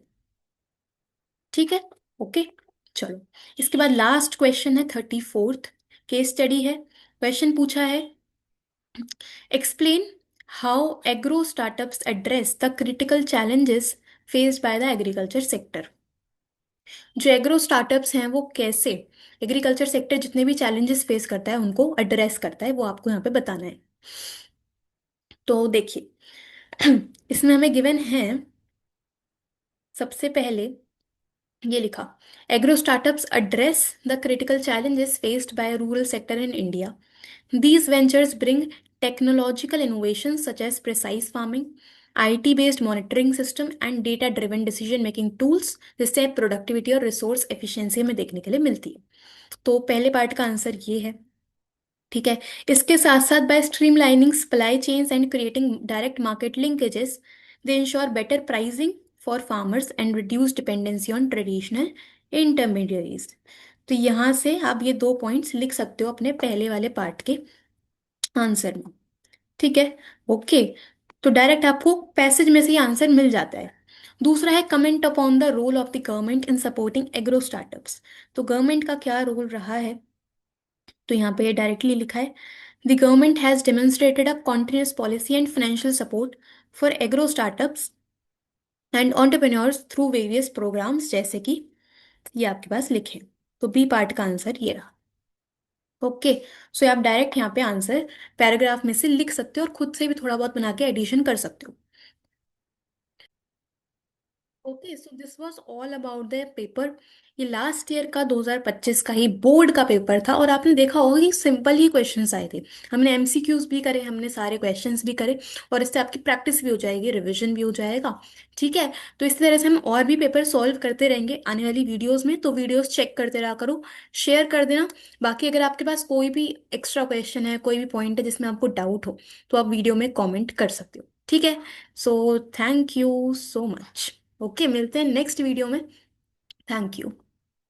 ठीक है, ओके, चलो। इसके बाद लास्ट क्वेश्चन है, 34th केस स्टडी है। क्वेश्चन पूछा है, explain how agro startups address the critical challenges faced by the agriculture sector. जो एग्रो स्टार्टअप्स हैं वो कैसे एग्रीकल्चर सेक्टर जितने भी चैलेंजेस फेस करता है उनको एड्रेस करता है, वो आपको यहाँ पे बताना है। तो देखिए, इसमें हमें गिवन है, सबसे पहले ये लिखा, agro startups address the critical challenges faced by rural sector in India. These ventures bring technological innovations such as precise farming, IT-based monitoring system and data-driven decision-making tools, जिससे प्रोडक्टिविटी और रिसोर्स एफिशिएंसी हमें देखने के लिए मिलती है। तो पहले पार्ट का आंसर ये है। ठीक है। इसके साथ साथ by streamlining supply chains and creating direct market linkages, they ensure better pricing for farmers and reduce dependency on traditional intermediaries. तो यहाँ से आप ये 2 पॉइंट्स लिख सकते हो अपने पहले वाले पार्ट के आंसर में। ठीक है। ओके। तो डायरेक्ट आपको पैसेज में से ही आंसर मिल जाता है। दूसरा है comment upon the role of the government in supporting agro startups. तो गवर्नमेंट का क्या रोल रहा है, तो यहाँ पे डायरेक्टली लिखा है the government has demonstrated a continuous policy and financial support for agro startups and entrepreneurs through various programs, जैसे कि ये आपके पास लिखे। तो बी पार्ट का आंसर ये रहा। ओके। सो आप डायरेक्ट यहाँ पे आंसर पैराग्राफ में से लिख सकते हो और खुद से भी थोड़ा बहुत बना के एडिशन कर सकते हो। Okay, so this was all about the paper. ये लास्ट ईयर का 2025 का ही बोर्ड का पेपर था, और आपने देखा होगा कि सिंपल ही क्वेश्चंस आए थे। हमने एमसीक्यूज भी करे, हमने सारे क्वेश्चंस भी करे, और इससे आपकी प्रैक्टिस भी हो जाएगी, रिवीजन भी हो जाएगा। ठीक है। तो इस तरह से हम और भी पेपर सॉल्व करते रहेंगे आने वाली वीडियोस में, तो वीडियोस चेक करते रहा करो, शेयर कर देना। बाकी अगर आपके पास कोई भी एक्स्ट्रा क्वेश्चन है, कोई भी पॉइंट है जिसमें आपको डाउट हो, तो आप वीडियो में कॉमेंट कर सकते हो। ठीक है। So thank you so much. Okay, मिलते हैं नेक्स्ट वीडियो में। Thank you.